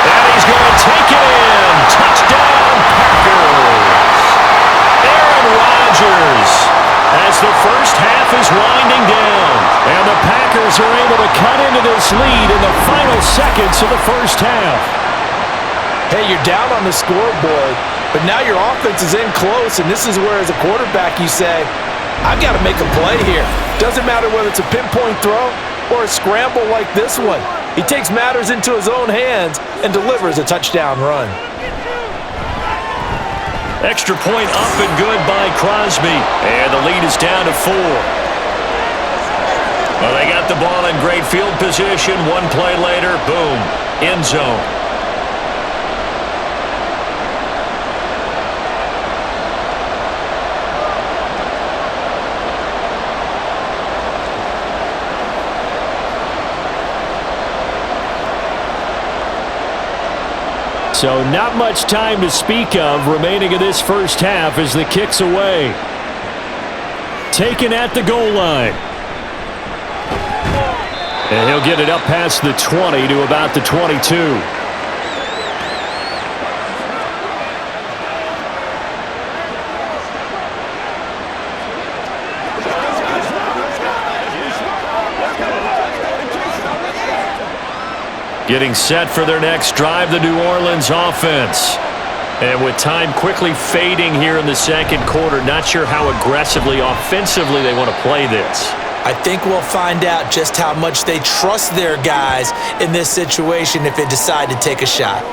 And he's going to take it in. Touchdown, Packers. Aaron Rodgers as the first half is winding down. And the Packers are able to cut into this lead in the final seconds of the first half. Hey, you're down on the scoreboard, but now your offense is in close, and this is where, as a quarterback, you say, I've got to make a play here. Doesn't matter whether it's a pinpoint throw or a scramble like this one. He takes matters into his own hands and delivers a touchdown run. Extra point up and good by Crosby. And the lead is down to 4. Well, they got the ball in great field position. One play later, boom, end zone. So not much time to speak of remaining in this first half as the kick's away. Taken at the goal line. And he'll get it up past the 20 to about the 22. Getting set for their next drive, the New Orleans offense. And with time quickly fading here in the second quarter, not sure how aggressively, offensively they want to play this. I think we'll find out just how much they trust their guys in this situation if they decide to take a shot.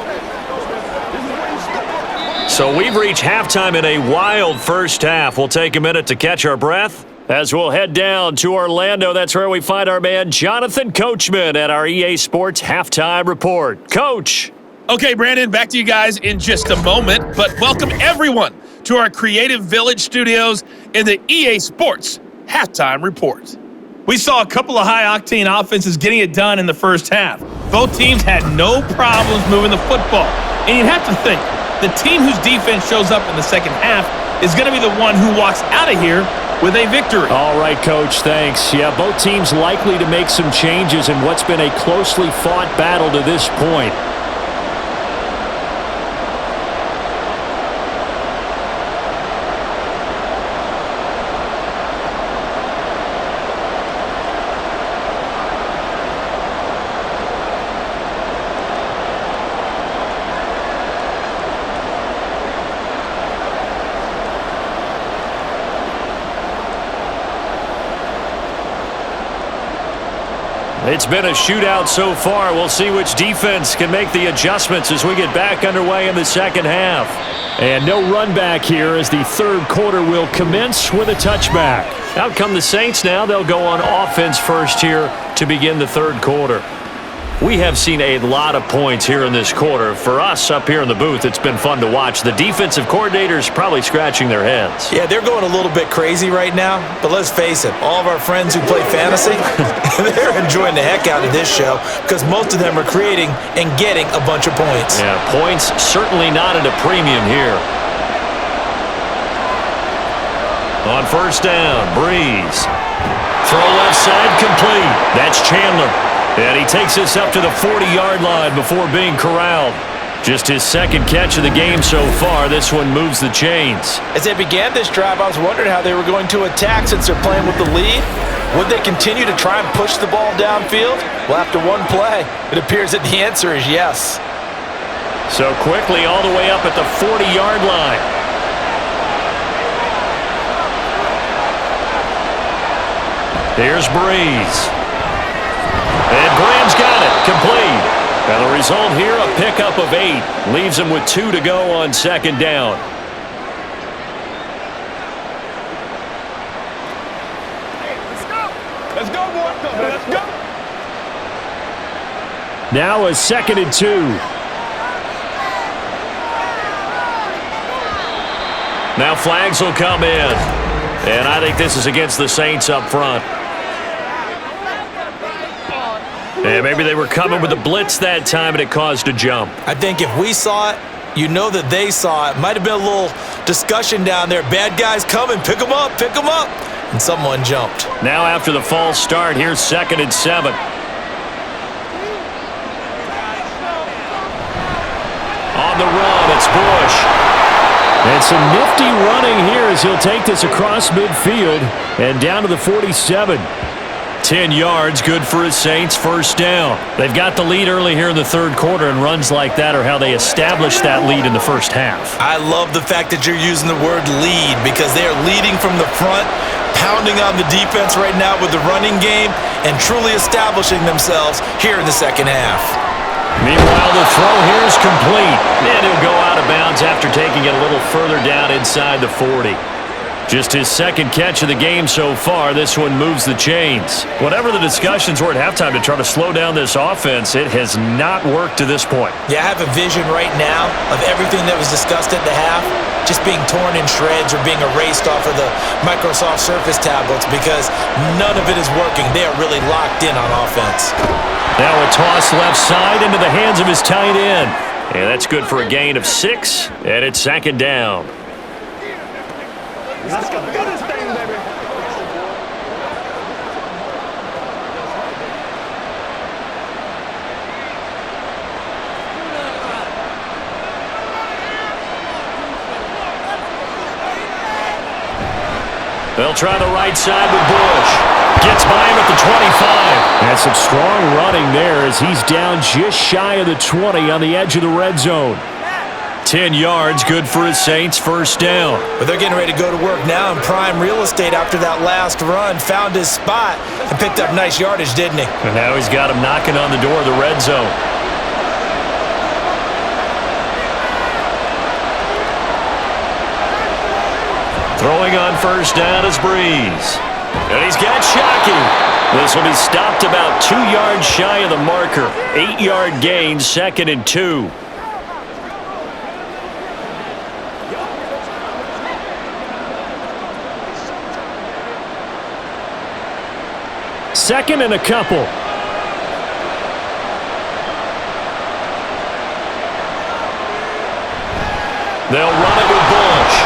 So we've reached halftime in a wild first half. We'll take a minute to catch our breath as we'll head down to Orlando. That's where we find our man Jonathan Coachman at our EA Sports Halftime Report. Coach. Okay, Brandon, back to you guys in just a moment, but welcome everyone to our Creative Village studios in the EA Sports Halftime Report. We saw a couple of high-octane offenses getting it done in the first half. Both teams had no problems moving the football, and you'd have to think the team whose defense shows up in the second half is going to be the one who walks out of here with a victory. All right, Coach, thanks. Yeah, both teams likely to make some changes in what's been a closely fought battle to this point. It's been a shootout so far. We'll see which defense can make the adjustments as we get back underway in the second half. And no run back here as the third quarter will commence with a touchback. Out come the Saints now. They'll go on offense first here to begin the third quarter. We have seen a lot of points here in this quarter. For us up here in the booth, it's been fun to watch. The defensive coordinators probably scratching their heads. Yeah, they're going a little bit crazy right now, but let's face it, all of our friends who play fantasy, they're enjoying the heck out of this show because most of them are creating and getting a bunch of points. Yeah, points certainly not at a premium here. On first down, Breeze. Throw left side complete. That's Chandler. And he takes this up to the 40-yard line before being corralled. Just his second catch of the game so far. This one moves the chains. As they began this drive, I was wondering how they were going to attack since they're playing with the lead. Would they continue to try and push the ball downfield? Well, after one play, it appears that the answer is yes. So quickly all the way up at the 40-yard line. Here's Breeze. And Graham's got it, complete. And the result here, a pickup of 8. Leaves him with 2 to go on second down. Let's go. Let's go, boy. Let's go. Now a 2nd and 2. Now flags will come in. And I think this is against the Saints up front. And maybe they were coming with a blitz that time and it caused a jump. I think if we saw it, you know that they saw it. Might have been a little discussion down there. Bad guys coming, pick them up, pick them up. And someone jumped. Now after the false start, here's 2nd and 7. On the run, it's Bush. And some nifty running here as he'll take this across midfield and down to the 47. 10 yards, good for his Saints, first down. They've got the lead early here in the third quarter, and runs like that are how they established that lead in the first half. I love the fact that you're using the word lead because they are leading from the front, pounding on the defense right now with the running game, and truly establishing themselves here in the second half. Meanwhile, the throw here is complete. And he'll go out of bounds after taking it a little further down inside the 40. Just his second catch of the game so far. This one moves the chains. Whatever the discussions were at halftime to try to slow down this offense, it has not worked to this point. Yeah, I have a vision right now of everything that was discussed at the half just being torn in shreds or being erased off of the Microsoft Surface tablets because none of it is working. They are really locked in on offense. Now a toss left side into the hands of his tight end. And that's good for a gain of 6, and it's 2nd down. Let's go. Do this thing, baby. They'll try the right side with Bush. gets by him at the 25. And some strong running there as he's down just shy of the 20 on the edge of the red zone. 10 yards, good for his Saints, first down. But they're getting ready to go to work now in prime real estate after that last run. Found his spot and picked up nice yardage, didn't he? And now he's got him knocking on the door of the red zone. Throwing on first down is Breeze. And he's got Shockey. This will be stopped about 2 yards shy of the marker. 8-yard gain, 2nd and 2. Second and a couple. They'll run it with Bush.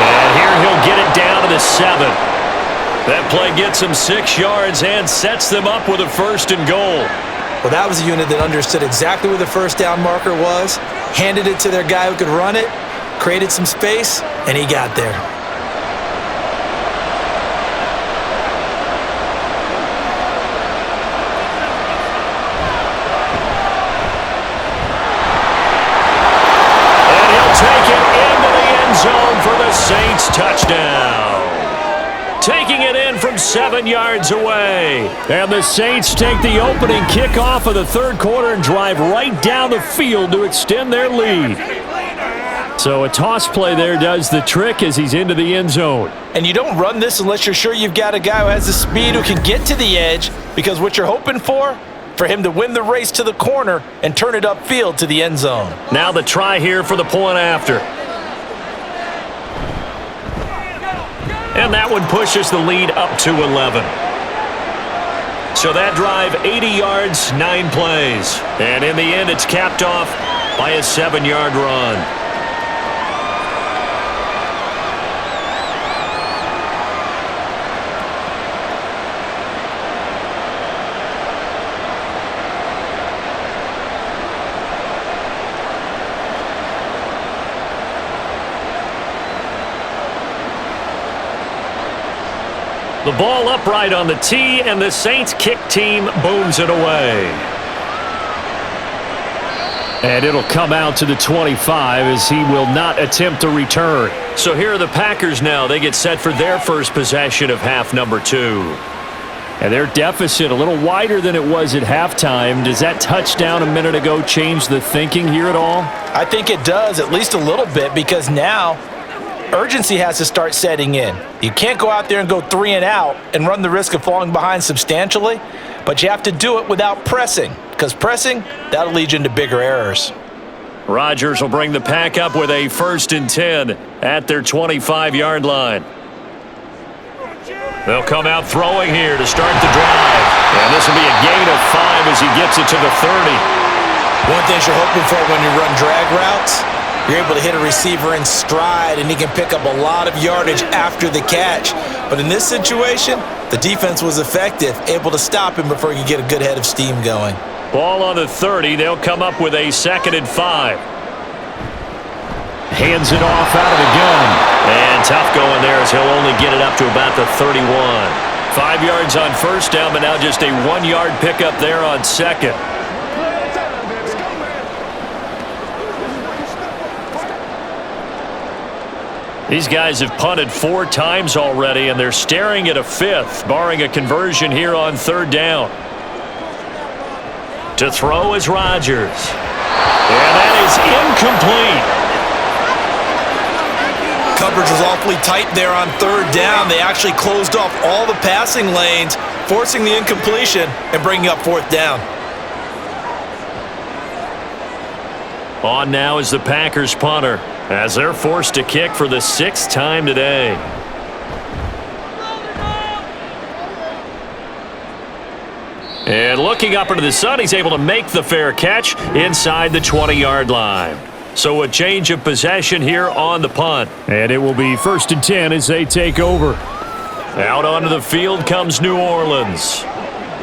And here he'll get it down to the 7. That play gets him 6 yards and sets them up with a 1st and goal. Well, that was a unit that understood exactly where the first down marker was, handed it to their guy who could run it, created some space, and he got there. And he'll take it into the end zone for the Saints touchdown. Taking it in from 7 yards away. And the Saints take the opening kickoff of the third quarter and drive right down the field to extend their lead. So a toss play there does the trick as he's into the end zone. And you don't run this unless you're sure you've got a guy who has the speed who can get to the edge, because what you're hoping for him to win the race to the corner and turn it upfield to the end zone. Now the try here for the point after. And that one pushes the lead up to 11. So that drive, 80 yards, 9 plays. And in the end, it's capped off by a 7-yard run. The ball upright on the tee, and the Saints kick team booms it away. And it'll come out to the 25 as he will not attempt to return. So here are the Packers now. They get set for their first possession of half number 2. And their deficit a little wider than it was at halftime. Does that touchdown a minute ago change the thinking here at all? I think it does, at least a little bit, because now urgency has to start setting in. You can't go out there and go 3 and out and run the risk of falling behind substantially, but you have to do it without pressing, because pressing, that'll lead you into bigger errors. Rodgers will bring the pack up with a 1st and 10 at their 25-yard line. They'll come out throwing here to start the drive. And this will be a gain of 5 as he gets it to the 30. One thing you're hoping for when you run drag routes, you're able to hit a receiver in stride, and he can pick up a lot of yardage after the catch. But in this situation, the defense was effective, able to stop him before he could get a good head of steam going. Ball on the 30. They'll come up with a 2nd and 5. Hands it off out of the gun. And tough going there as he'll only get it up to about the 31. 5 yards on first down, but now just a 1-yard pickup there on 2nd. These guys have punted 4 times already, and they're staring at a 5th, barring a conversion here on 3rd down. To throw is Rodgers. And that is incomplete. Coverage was awfully tight there on 3rd down. They actually closed off all the passing lanes, forcing the incompletion and bringing up 4th down. On now is the Packers punter, as they're forced to kick for the 6th time today. And looking up into the sun, he's able to make the fair catch inside the 20-yard line. So a change of possession here on the punt. And it will be 1st and 10 as they take over. Out onto the field comes New Orleans.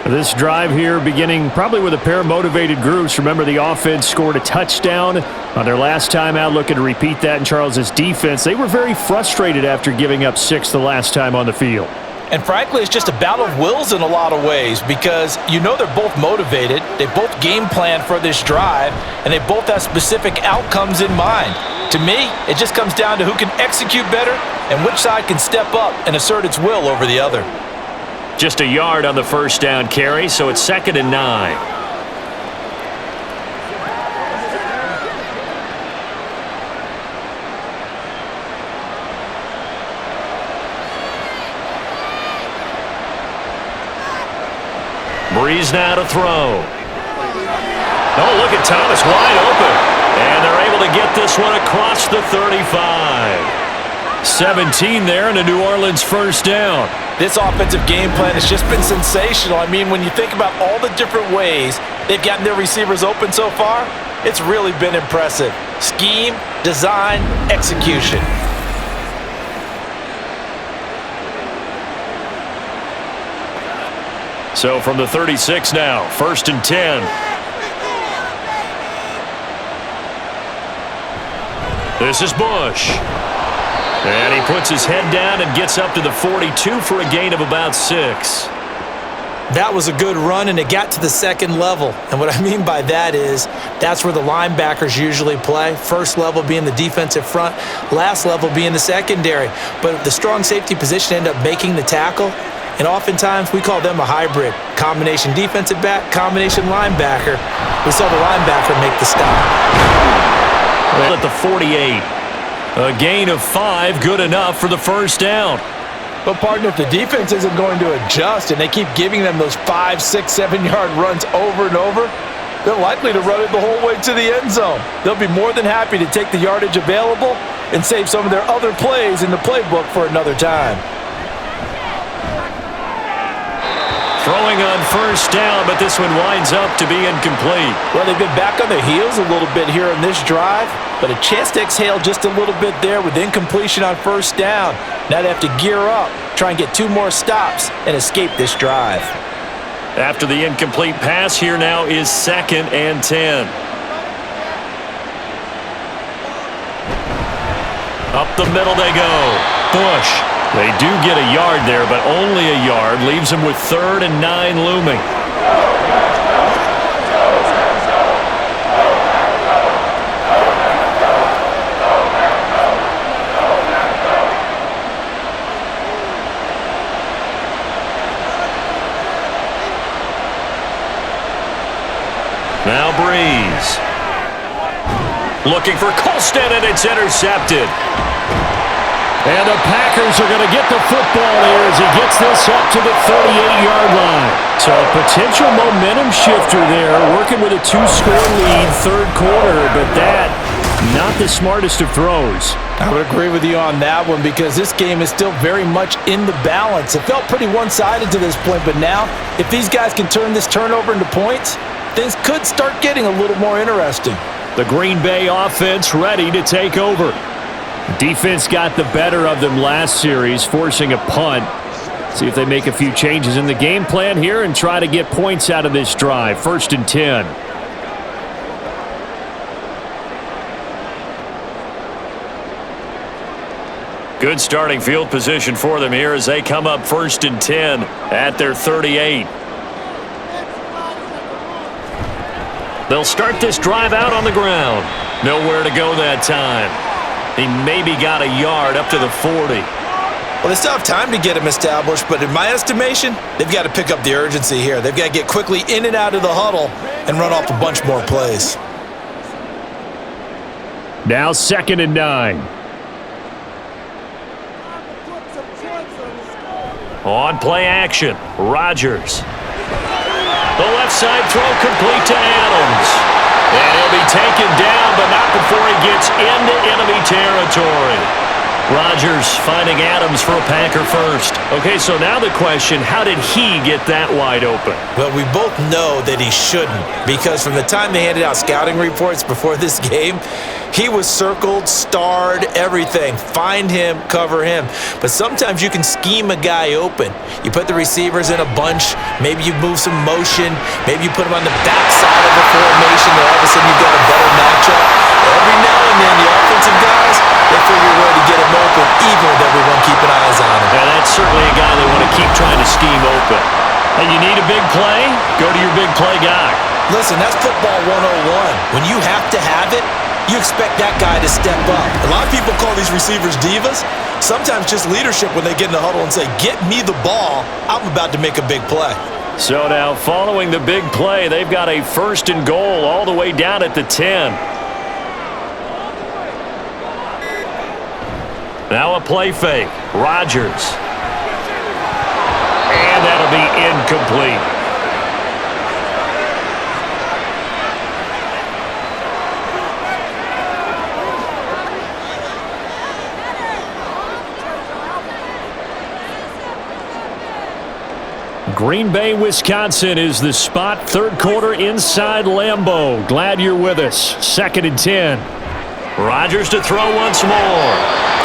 This drive here beginning probably with a pair of motivated groups. Remember, the offense scored a touchdown on their last time out, looking to repeat that in Charles's defense. They were very frustrated after giving up 6 the last time on the field. And frankly, it's just a battle of wills in a lot of ways because you know they're both motivated, they both game plan for this drive, and they both have specific outcomes in mind. To me, it just comes down to who can execute better and which side can step up and assert its will over the other. Just a yard on the first down carry, so it's 2nd and 9. Breeze now to throw. Oh, look at Thomas wide open. And they're able to get this one across the 35. 17 there and a New Orleans first down. This offensive game plan has just been sensational. I mean, when you think about all the different ways they've gotten their receivers open so far, it's really been impressive. Scheme, design, execution. So from the 36 now, 1st and 10. This is Bush. And he puts his head down and gets up to the 42 for a gain of about 6. That was a good run, and it got to the second level. And what I mean by that is that's where the linebackers usually play. First level being the defensive front, last level being the secondary. But the strong safety position ended up making the tackle. And oftentimes, we call them a hybrid. Combination defensive back, combination linebacker. We saw the linebacker make the stop. At the 48. A gain of 5, good enough for the first down. But, partner, if the defense isn't going to adjust and they keep giving them those 5, 6, 7-yard runs over and over, they're likely to run it the whole way to the end zone. They'll be more than happy to take the yardage available and save some of their other plays in the playbook for another time. Throwing on first down, but this one winds up to be incomplete. Well, they've been back on their heels a little bit here in this drive, but a chance to exhale just a little bit there with incompletion on first down. Now they have to gear up, try and get 2 more stops, and escape this drive. After the incomplete pass, here now is 2nd and 10. Up the middle they go. Bush. They do get a yard there, but only a yard. Leaves them with 3rd and 9 looming. Now Breeze. Looking for Colston, and it's intercepted. And the Packers are going to get the football here as he gets this up to the 38-yard line. So a potential momentum shifter there, working with a 2-score lead, 3rd quarter, but that, not the smartest of throws. I would agree with you on that one because this game is still very much in the balance. It felt pretty one-sided to this point, but now, if these guys can turn this turnover into points, things could start getting a little more interesting. The Green Bay offense ready to take over. Defense got the better of them last series, forcing a punt. See if they make a few changes in the game plan here and try to get points out of this drive. 1st and 10. Good starting field position for them here as they come up 1st and 10 at their 38. They'll start this drive out on the ground. Nowhere to go that time. He maybe got a yard up to the 40. Well, they still have time to get him established, but in my estimation, they've got to pick up the urgency here. They've got to get quickly in and out of the huddle and run off a bunch more plays. Now 2nd and 9. On play action, Rodgers. The left side throw complete to Adams. And he'll be taken down, but not before he gets into enemy territory. Rodgers finding Adams for a Packer first. Okay, so now the question, how did he get that wide open? Well, we both know that he shouldn't, because from the time they handed out scouting reports before this game, he was circled, starred, everything. Find him, cover him. But sometimes you can scheme a guy open. You put the receivers in a bunch, maybe you move some motion, maybe you put them on the backside of the formation, and all of a sudden you've got a better matchup. Every now and then, the offensive guys, they figure a way to get him open, even with everyone keeping eyes on him. And that's certainly a guy they want to keep go to your big play guy. Listen, that's football 101. When you have to have it, you expect that guy to step up. A lot of people call these receivers divas. Sometimes just leadership when they get in the huddle and say, get me the ball. I'm about to make a big play. So now following the big play, they've got a 1st and goal all the way down at the 10. Now a play fake. Rodgers. And that'll be incomplete. Green Bay, Wisconsin is the spot. 3rd quarter inside Lambeau. Glad you're with us. 2nd and 10. Rodgers to throw once more.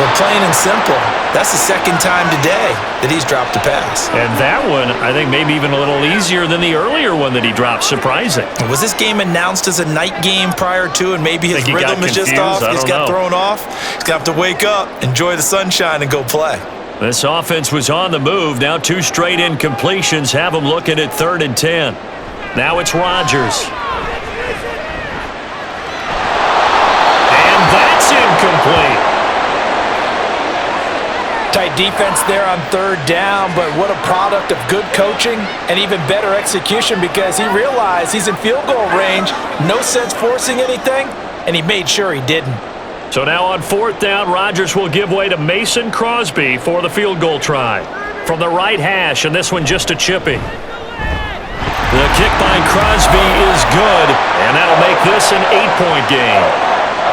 But plain and simple, that's the 2nd time today that he's dropped a pass. And that one, I think, maybe even a little easier than the earlier one that he dropped. Surprising. Was this game announced as a night game prior to, and maybe his rhythm is just off? He's got thrown off. He's got to wake up, enjoy the sunshine, and go play. This offense was on the move. Now 2 straight incompletions have them looking at 3rd and 10. Now it's Rodgers. And that's incomplete. Tight defense there on 3rd down, but what a product of good coaching and even better execution, because he realized he's in field goal range. No sense forcing anything, and he made sure he didn't. So now on 4th down, Rodgers will give way to Mason Crosby for the field goal try. From the right hash, and this one just a chipping. The kick by Crosby is good, and that'll make this an 8-point game.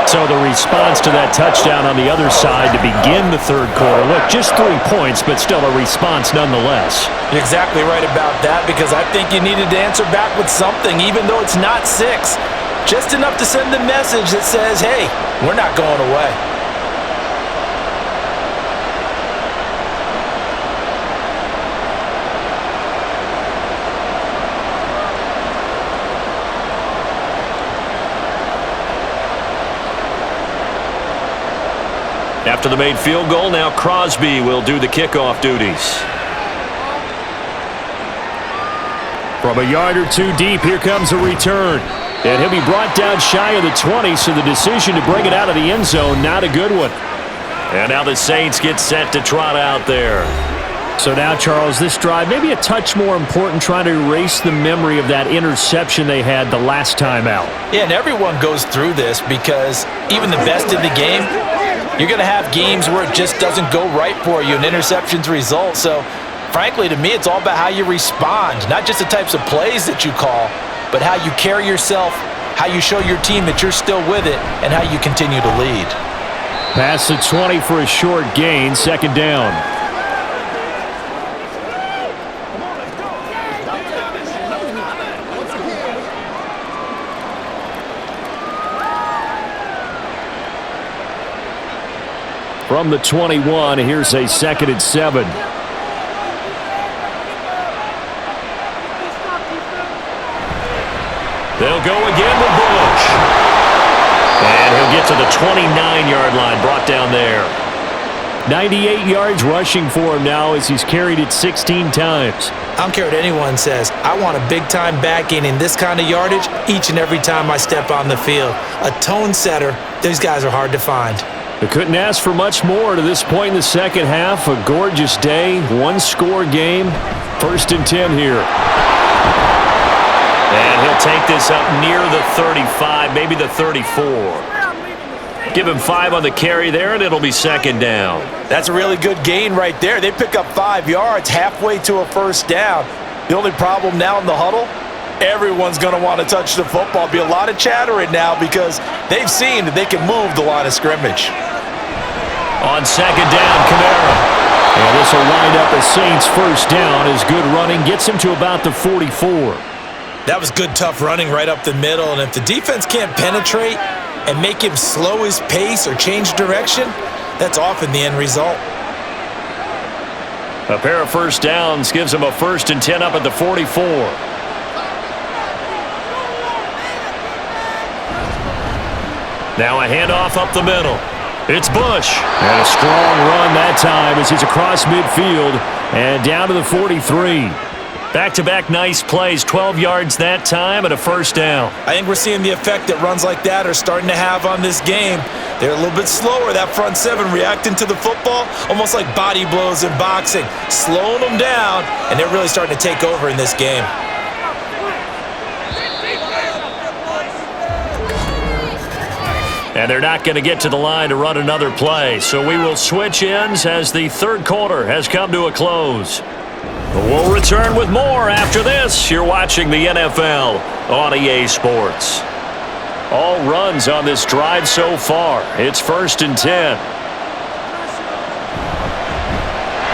So the response to that touchdown on the other side to begin the 3rd quarter. Look, just 3 points, but still a response nonetheless. You're exactly right about that, because I think you needed to answer back with something, even though it's not 6. Just enough to send a message that says, hey, we're not going away. After the made field goal, now Crosby will do the kickoff duties. From a yard or 2 deep, here comes a return. And he'll be brought down shy of the 20, so the decision to bring it out of the end zone, not a good one. And now the Saints get set to trot out there. So now, Charles, this drive, maybe a touch more important, trying to erase the memory of that interception they had the last time out. Yeah, and everyone goes through this, because even the best in the game, you're going to have games where it just doesn't go right for you, and interceptions result. So, frankly, to me, it's all about how you respond, not just the types of plays that you call, but how you carry yourself, how you show your team that you're still with it, and how you continue to lead. Pass the 20 for a short gain, 2nd down. From the 21, here's a 2nd and 7. They'll go again with Bush. And he'll get to the 29-yard line, brought down there. 98 yards rushing for him now as he's carried it 16 times. I don't care what anyone says. I want a big-time back in this kind of yardage each and every time I step on the field. A tone setter, these guys are hard to find. They couldn't ask for much more to this point in the 2nd half. A gorgeous day, 1-score game. 1st and 10 here. And he'll take this up near the 35, maybe the 34. Give him 5 on the carry there, and it'll be 2nd down. That's a really good gain right there. They pick up 5 yards halfway to a 1st down. The only problem now in the huddle, everyone's going to want to touch the football. Be a lot of chattering now because they've seen that they can move the line of scrimmage. On 2nd down, Kamara. And this will wind up a Saints 1st down as good running gets him to about the 44. That was good, tough running right up the middle, and if the defense can't penetrate and make him slow his pace or change direction, that's often the end result. A pair of 1st downs gives him a 1st and 10 up at the 44. Now a handoff up the middle. It's Bush. And a strong run that time as he's across midfield and down to the 43. Back-to-back nice plays, 12 yards that time and a first down. I think we're seeing the effect that runs like that are starting to have on this game. They're a little bit slower, that front seven, reacting to the football, almost like body blows in boxing, slowing them down, and they're really starting to take over in this game. And they're not going to get to the line to run another play, so we will switch ends as the third quarter has come to a close. We'll return with more after this. You're watching the NFL on EA Sports. All runs on this drive so far. It's 1st and 10.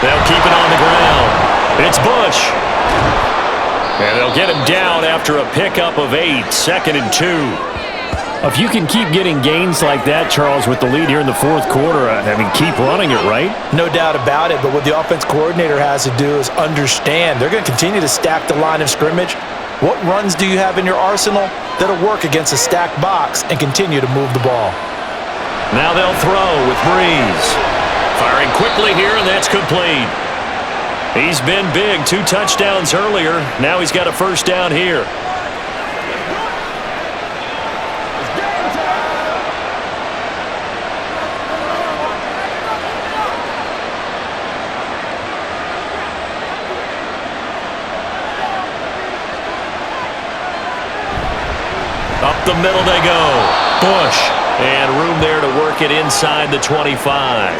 They'll keep it on the ground. It's Bush. And they'll get him down after a pickup of 8, 2nd and 2. If you can keep getting gains like that, Charles, with the lead here in the fourth quarter, I mean, keep running it, right? No doubt about it, but what the offense coordinator has to do is understand they're going to continue to stack the line of scrimmage. What runs do you have in your arsenal that'll work against a stacked box and continue to move the ball? Now they'll throw with Breeze. Firing quickly here, and that's complete. He's been big, 2 touchdowns earlier. Now he's got a first down here. Up the middle they go. Bush. And room there to work it inside the 25.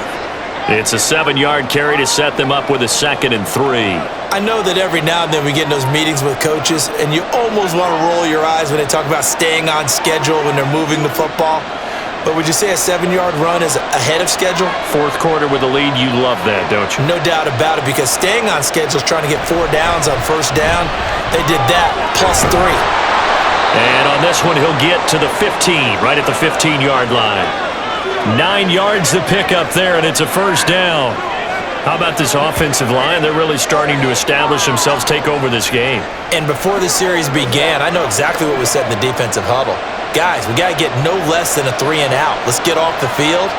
It's a 7-yard carry to set them up with a 2nd and 3. I know that every now and then we get in those meetings with coaches, and you almost want to roll your eyes when they talk about staying on schedule when they're moving the football. But would you say a 7-yard run is ahead of schedule? Fourth quarter with a lead, you love that, don't you? No doubt about it, because staying on schedule is trying to get 4 downs on first down. They did that, +3. And on this one, he'll get to the 15, right at the 15-yard line. 9 yards to pick up there, and it's a first down. How about this offensive line? They're really starting to establish themselves, take over this game. And before the series began, I know exactly what was said in the defensive huddle. Guys, we got to get no less than a 3 and out. Let's get off the field.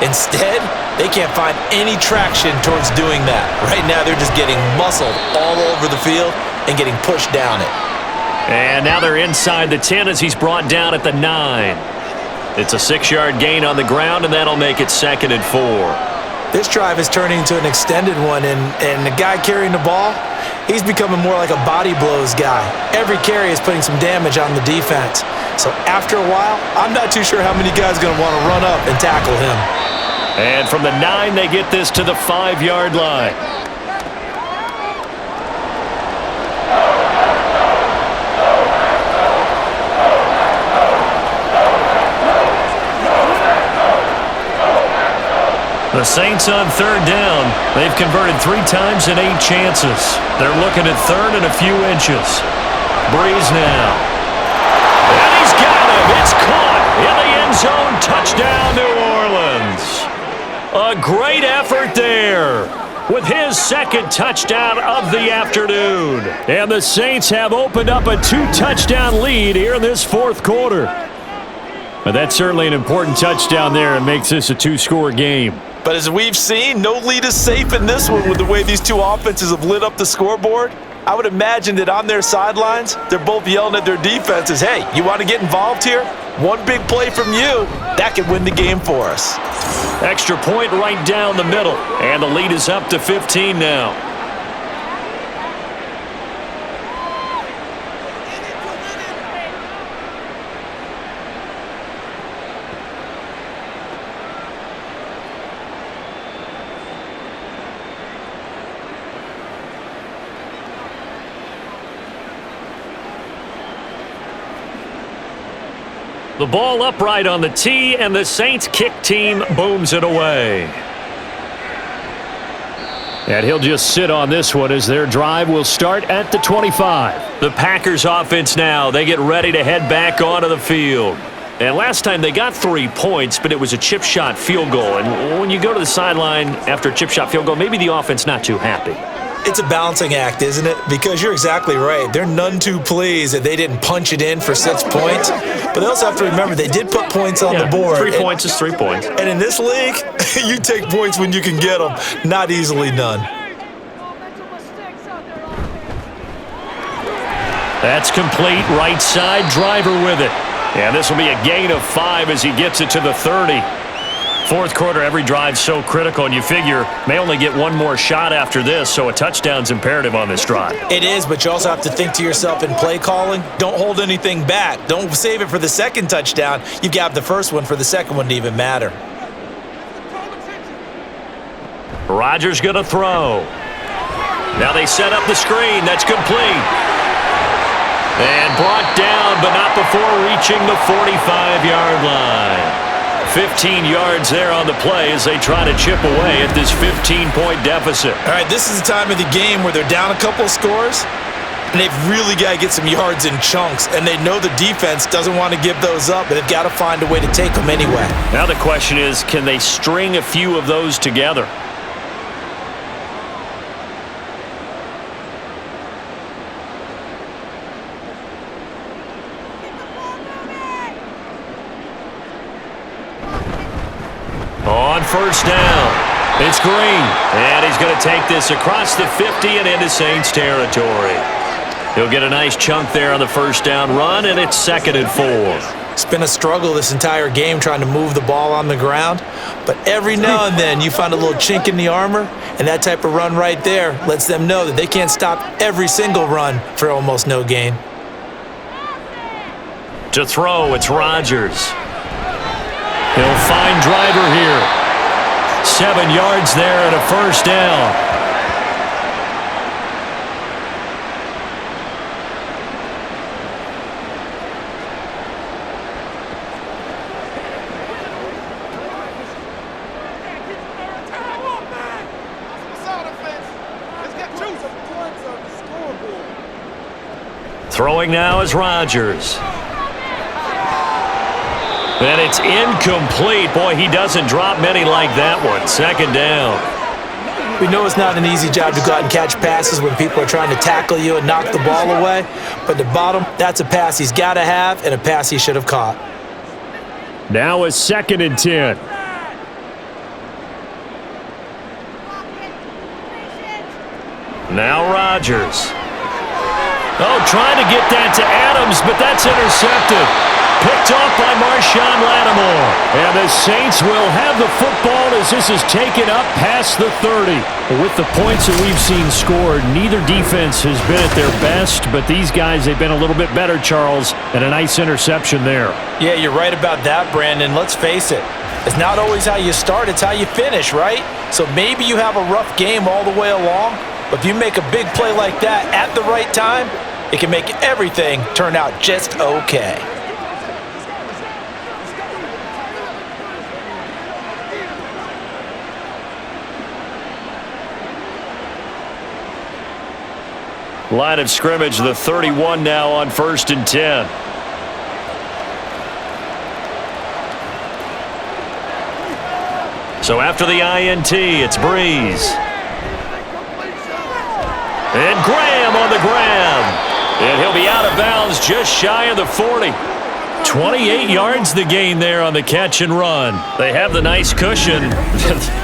Instead, they can't find any traction towards doing that. Right now, they're just getting muscled all over the field and getting pushed down it. And now they're inside the 10 as he's brought down at the 9. It's a 6-yard gain on the ground, and that'll make it 2nd and 4. This drive is turning into an extended one, and the guy carrying the ball, he's becoming more like a body blows guy. Every carry is putting some damage on the defense. So after a while, I'm not too sure how many guys are going to want to run up and tackle him. And from the 9, they get this to the 5-yard line. The Saints on 3rd down. They've converted 3 times in 8 chances. They're looking at 3rd and a few inches. Breeze now. And he's got him. It's caught in the end zone. Touchdown, New Orleans. A great effort there with his 2nd touchdown of the afternoon. And the Saints have opened up a 2-touchdown lead here in this 4th quarter. But that's certainly an important touchdown there and makes this a 2-score game. But as we've seen, no lead is safe in this one with the way these two offenses have lit up the scoreboard. I would imagine that on their sidelines, they're both yelling at their defenses, hey, you want to get involved here? One big play from you, that could win the game for us. Extra point right down the middle, and the lead is up to 15 now. The ball upright on the tee, and the Saints kick team booms it away. And he'll just sit on this one as their drive will start at the 25. The Packers offense now, they get ready to head back onto the field. And last time they got 3 points, but it was a chip shot field goal. And when you go to the sideline after a chip shot field goal, maybe the offense not too happy. It's a balancing act, isn't it? Because you're exactly right. They're none too pleased that they didn't punch it in for 6 points. But they also have to remember they did put points on the board. 3 points is 3 points. And in this league, you take points when you can get them. Not easily done. That's complete. Right side, Driver with it. And this will be a gain of 5 as he gets it to the 30. Fourth quarter, every drive so critical, and you figure may only get one more shot after this, so a touchdown's imperative on this drive. It is, but you also have to think to yourself in play calling, don't hold anything back. Don't save it for the second touchdown. You've got the first one for the second one to even matter. Rodgers going to throw. Now they set up the screen. That's complete. And brought down, but not before reaching the 45-yard line. 15 yards there on the play as they try to chip away at this 15-point deficit. All right, this is the time of the game where they're down a couple of scores, and they've really got to get some yards in chunks, and they know the defense doesn't want to give those up, but they've got to find a way to take them anyway. Now the question is, can they string a few of those together? On first down, it's Green, and he's going to take this across the 50 and into Saints territory. He'll get a nice chunk there on the first down run, and it's 2nd and 4. It's been a struggle this entire game trying to move the ball on the ground, but every now and then you find a little chink in the armor, and that type of run right there lets them know that they can't stop every single run for almost no gain. To throw, it's Rodgers. He'll find Driver here. 7 yards there and a first down. Throwing now is Rodgers. And it's incomplete. Boy, he doesn't drop many like that one. 2nd down. We know it's not an easy job to go out and catch passes when people are trying to tackle you and knock the ball away. But the bottom, that's a pass he's got to have and a pass he should have caught. Now a 2nd and 10. Now Rodgers. Oh, trying to get that to Adams, but that's intercepted. Picked off by Marshawn Lattimore. And the Saints will have the football as this is taken up past the 30. With the points that we've seen scored, neither defense has been at their best, but these guys, they've been a little bit better, Charles, and a nice interception there. Yeah, you're right about that, Brandon. Let's face it. It's not always how you start, it's how you finish, right? So maybe you have a rough game all the way along, but if you make a big play like that at the right time, it can make everything turn out just okay. Line of scrimmage, the 31 now on 1st and 10. So after the INT, it's Breeze. And Graham on the grab. And he'll be out of bounds just shy of the 40. 28 yards the gain there on the catch and run. They have the nice cushion.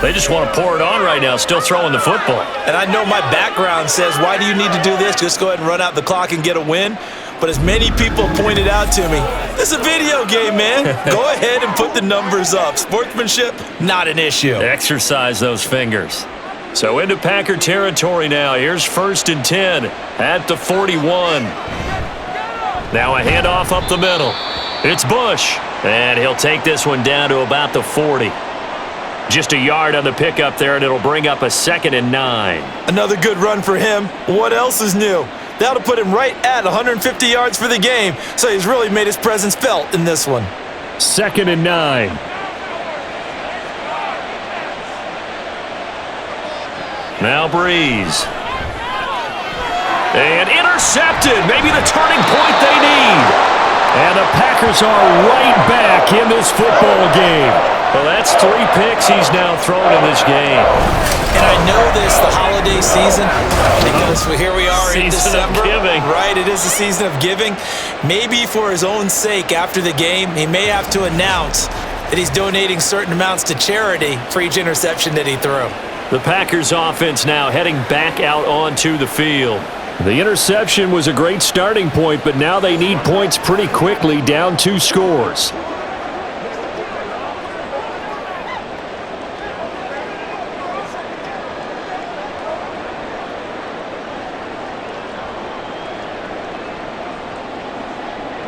They just want to pour it on right now, still throwing the football. And I know my background says, why do you need to do this? Just go ahead and run out the clock and get a win. But as many people pointed out to me, this is a video game, man. Go ahead and put the numbers up. Sportsmanship, not an issue. Exercise those fingers. So into Packer territory now. Here's 1st and 10 at the 41. Now a handoff up the middle. It's Bush, and he'll take this one down to about the 40. Just a yard on the pickup there, and it'll bring up a 2nd and 9. Another good run for him. What else is new? That'll put him right at 150 yards for the game, so he's really made his presence felt in this one. 2nd and 9. Now Breeze. And intercepted. Maybe the turning point they need. And the Packers are right back in this football game. Well, that's 3 picks he's now thrown in this game. And I know this, the holiday season, because here we are in December. Season of giving. Right, it is the season of giving. Maybe for his own sake after the game, he may have to announce that he's donating certain amounts to charity for each interception that he threw. The Packers offense now heading back out onto the field. The interception was a great starting point, but now they need points pretty quickly, down 2 scores.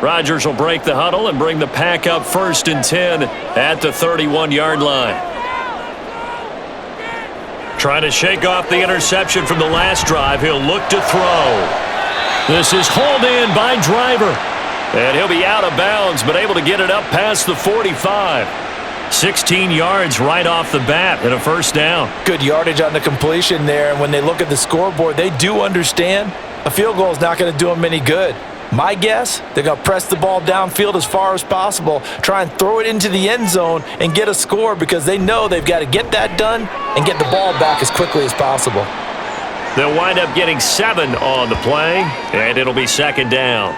Rodgers will break the huddle and bring the pack up 1st and 10 at the 31-yard line. Trying to shake off the interception from the last drive. He'll look to throw. This is hauled in by Driver. And he'll be out of bounds, but able to get it up past the 45. 16 yards right off the bat and a 1st down. Good yardage on the completion there, and when they look at the scoreboard, they do understand a field goal is not going to do them any good. My guess, they're going to press the ball downfield as far as possible, try and throw it into the end zone and get a score because they know they've got to get that done and get the ball back as quickly as possible. They'll wind up getting 7 on the play, and it'll be 2nd down.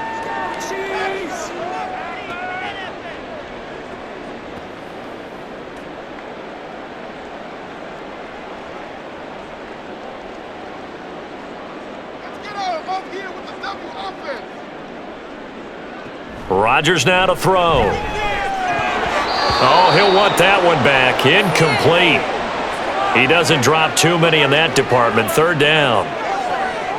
Rodgers now to throw. Oh, he'll want that one back. Incomplete. He doesn't drop too many in that department. 3rd down.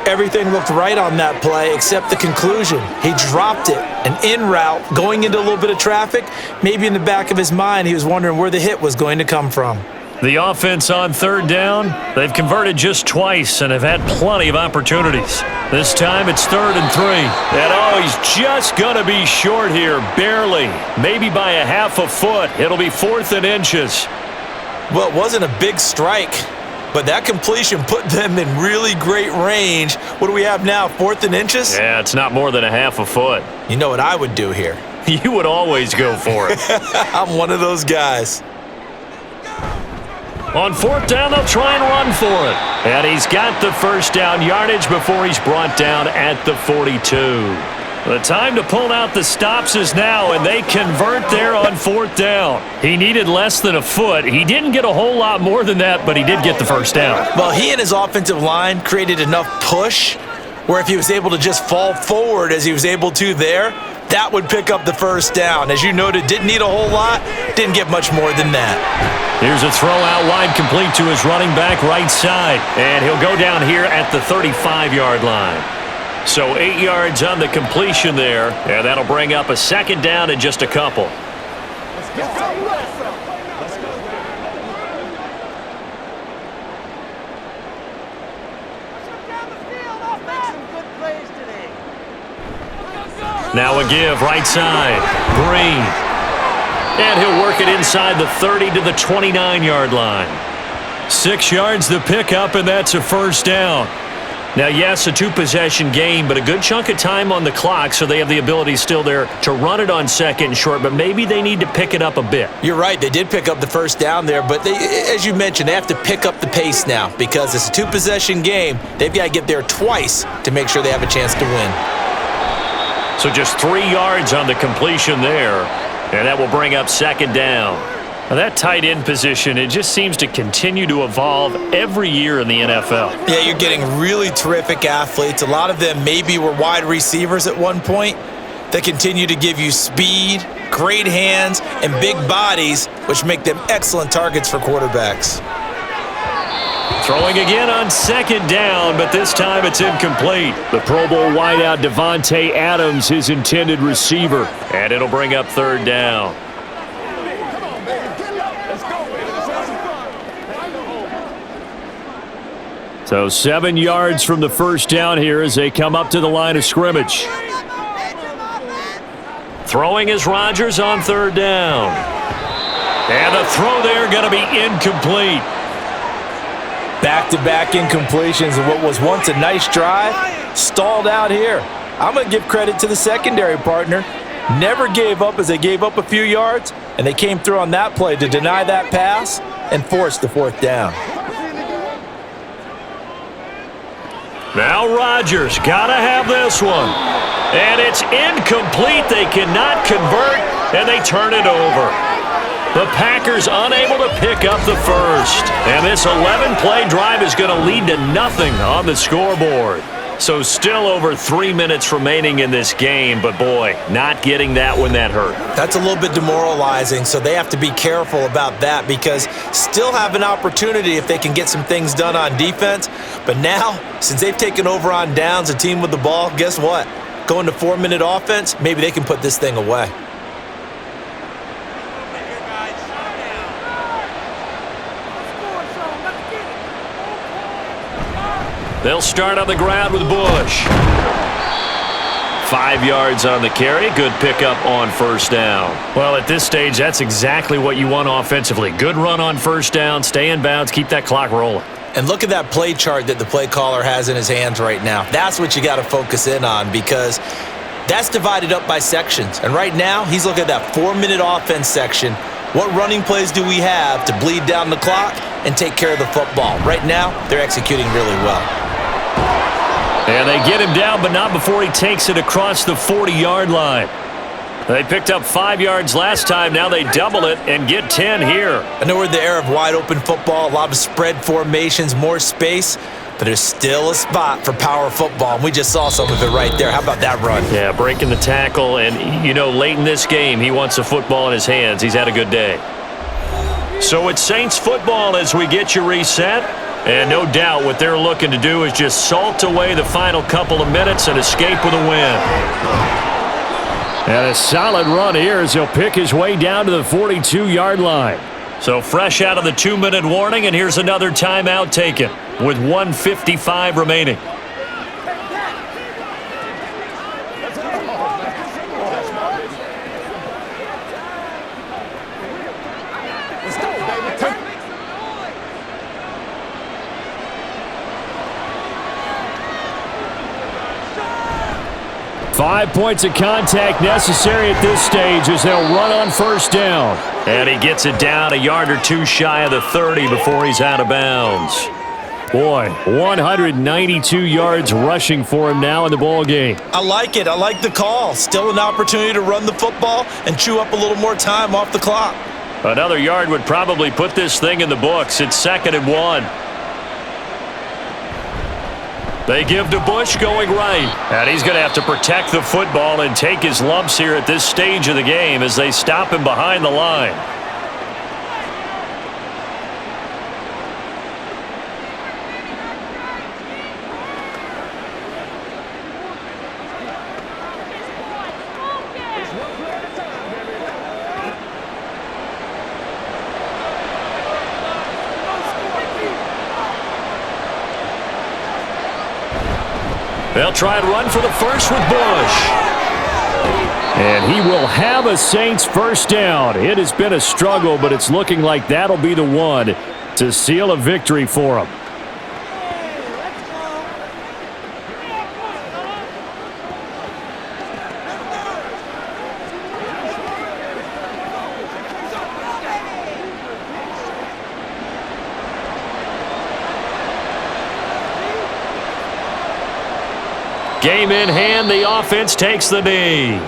Everything looked right on that play except the conclusion. He dropped it. An in route going into a little bit of traffic. Maybe in the back of his mind he was wondering where the hit was going to come from. The offense on 3rd down, they've converted just twice and have had plenty of opportunities. This time it's 3rd and 3. And oh, he's just going to be short here, barely. Maybe by a half a foot. It'll be 4th and inches. Well, it wasn't a big strike, but that completion put them in really great range. What do we have now, 4th and inches? Yeah, it's not more than a half a foot. You know what I would do here? You would always go for it. I'm one of those guys. On 4th down, they'll try and run for it. And he's got the 1st down yardage before he's brought down at the 42. The time to pull out the stops is now, and they convert there on 4th down. He needed less than a foot. He didn't get a whole lot more than that, but he did get the 1st down. Well, he and his offensive line created enough push where if he was able to just fall forward as he was able to there, that would pick up the 1st down. As you noted, didn't need a whole lot, didn't get much more than that. Here's a throw out wide complete to his running back right side. And he'll go down here at the 35-yard line. So 8 yards on the completion there. And that'll bring up a 2nd down and just a couple. Now a give right side. Green. And he'll work it inside the 30 to the 29-yard line. 6 yards the pickup, and that's a 1st down. Now, yes, a 2-possession game, but a good chunk of time on the clock, so they have the ability still there to run it on 2nd and short, but maybe they need to pick it up a bit. You're right. They did pick up the 1st down there, but they, as you mentioned, they have to pick up the pace now because it's a 2-possession game. They've got to get there twice to make sure they have a chance to win. So just 3 yards on the completion there, and that will bring up 2nd down. Now that tight end position, it just seems to continue to evolve every year in the NFL. Yeah, you're getting really terrific athletes. A lot of them maybe were wide receivers at one point. They continue to give you speed, great hands, and big bodies, which make them excellent targets for quarterbacks. Throwing again on 2nd down, but this time it's incomplete. The Pro Bowl wideout Devontae Adams, his intended receiver, and it'll bring up 3rd down. So 7 yards from the 1st down here as they come up to the line of scrimmage. Throwing is Rodgers on 3rd down. And the throw there going to be incomplete. Back-to-back incompletions of what was once a nice drive, stalled out here. I'm going to give credit to the secondary partner. Never gave up as they gave up a few yards, and they came through on that play to deny that pass and force the 4th down. Now Rodgers, gotta have this one. And it's incomplete. They cannot convert, and they turn it over. The Packers unable to pick up the 1st. And this 11-play drive is going to lead to nothing on the scoreboard. So still over 3 minutes remaining in this game, but boy, not getting that when that hurt. That's a little bit demoralizing, so they have to be careful about that because still have an opportunity if they can get some things done on defense. But now, since they've taken over on downs, a team with the ball, guess what? Going to 4-minute offense, maybe they can put this thing away. They'll start on the ground with Bush. 5 yards on the carry. Good pickup on first down. Well, at this stage, that's exactly what you want offensively. Good run on first down, stay in bounds, keep that clock rolling. And look at that play chart that the play caller has in his hands right now. That's what you got to focus in on because that's divided up by sections. And right now, he's looking at that 4-minute offense section. What running plays do we have to bleed down the clock and take care of the football? Right now, they're executing really well. And they get him down, but not before he takes it across the 40-yard line. They picked up 5 yards last time. Now they double it and get 10 here. I know we're in the era of wide-open football, a lot of spread formations, more space, but there's still a spot for power football, and we just saw some of it right there. How about that run? Yeah, breaking the tackle, and, you know, late in this game, he wants the football in his hands. He's had a good day. So it's Saints football as we get you reset. And no doubt what they're looking to do is just salt away the final couple of minutes and escape with a win. And a solid run here as he'll pick his way down to the 42-yard line. So fresh out of the 2-minute warning, and here's another timeout taken with 1:55 remaining. Let's go, baby. 5 points of contact necessary at this stage as they'll run on first down. And he gets it down a yard or two shy of the 30 before he's out of bounds. Boy, 192 yards rushing for him now in the ball game. I like it. I like the call. Still an opportunity to run the football and chew up a little more time off the clock. Another yard would probably put this thing in the books. It's 2nd and 1. They give to Bush going right. And he's going to have to protect the football and take his lumps here at this stage of the game as they stop him behind the line. They'll try and run for the first with Bush. And he will have a Saints first down. It has been a struggle, but it's looking like that'll be the one to seal a victory for him. Game in hand, the offense takes the knee.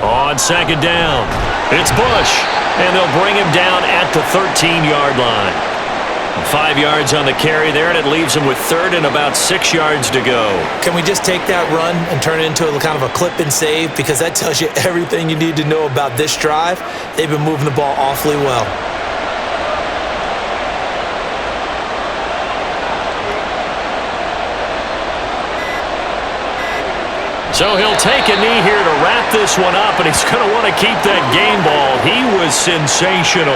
On 2nd down, it's Bush. And they'll bring him down at the 13-yard line. 5 yards on the carry there, and it leaves him with 3rd and about 6 yards to go. Can we just take that run and turn it into a kind of a clip and save? Because that tells you everything you need to know about this drive. They've been moving the ball awfully well. So he'll take a knee here to wrap this one up, and he's going to want to keep that game ball. He was sensational.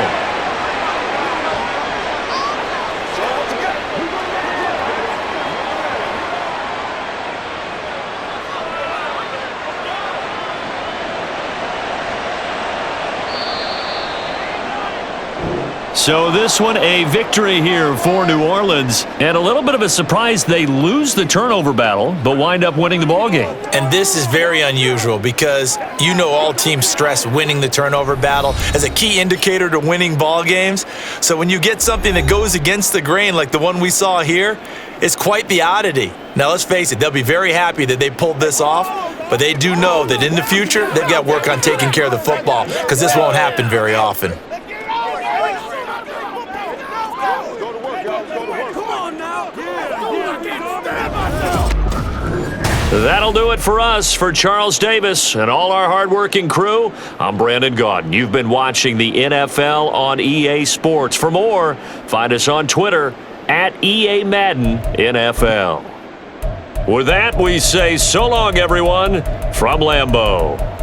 So this one, a victory here for New Orleans. And a little bit of a surprise, they lose the turnover battle, but wind up winning the ballgame. And this is very unusual because you know all teams stress winning the turnover battle as a key indicator to winning ball games. So when you get something that goes against the grain like the one we saw here, it's quite the oddity. Now let's face it, they'll be very happy that they pulled this off, but they do know that in the future they've got to work on taking care of the football because this won't happen very often. That'll do it for us. For Charles Davis and all our hardworking crew, I'm Brandon Gaudin. You've been watching the NFL on EA Sports. For more, find us on Twitter at EA Madden NFL. With that, we say so long, everyone, from Lambeau.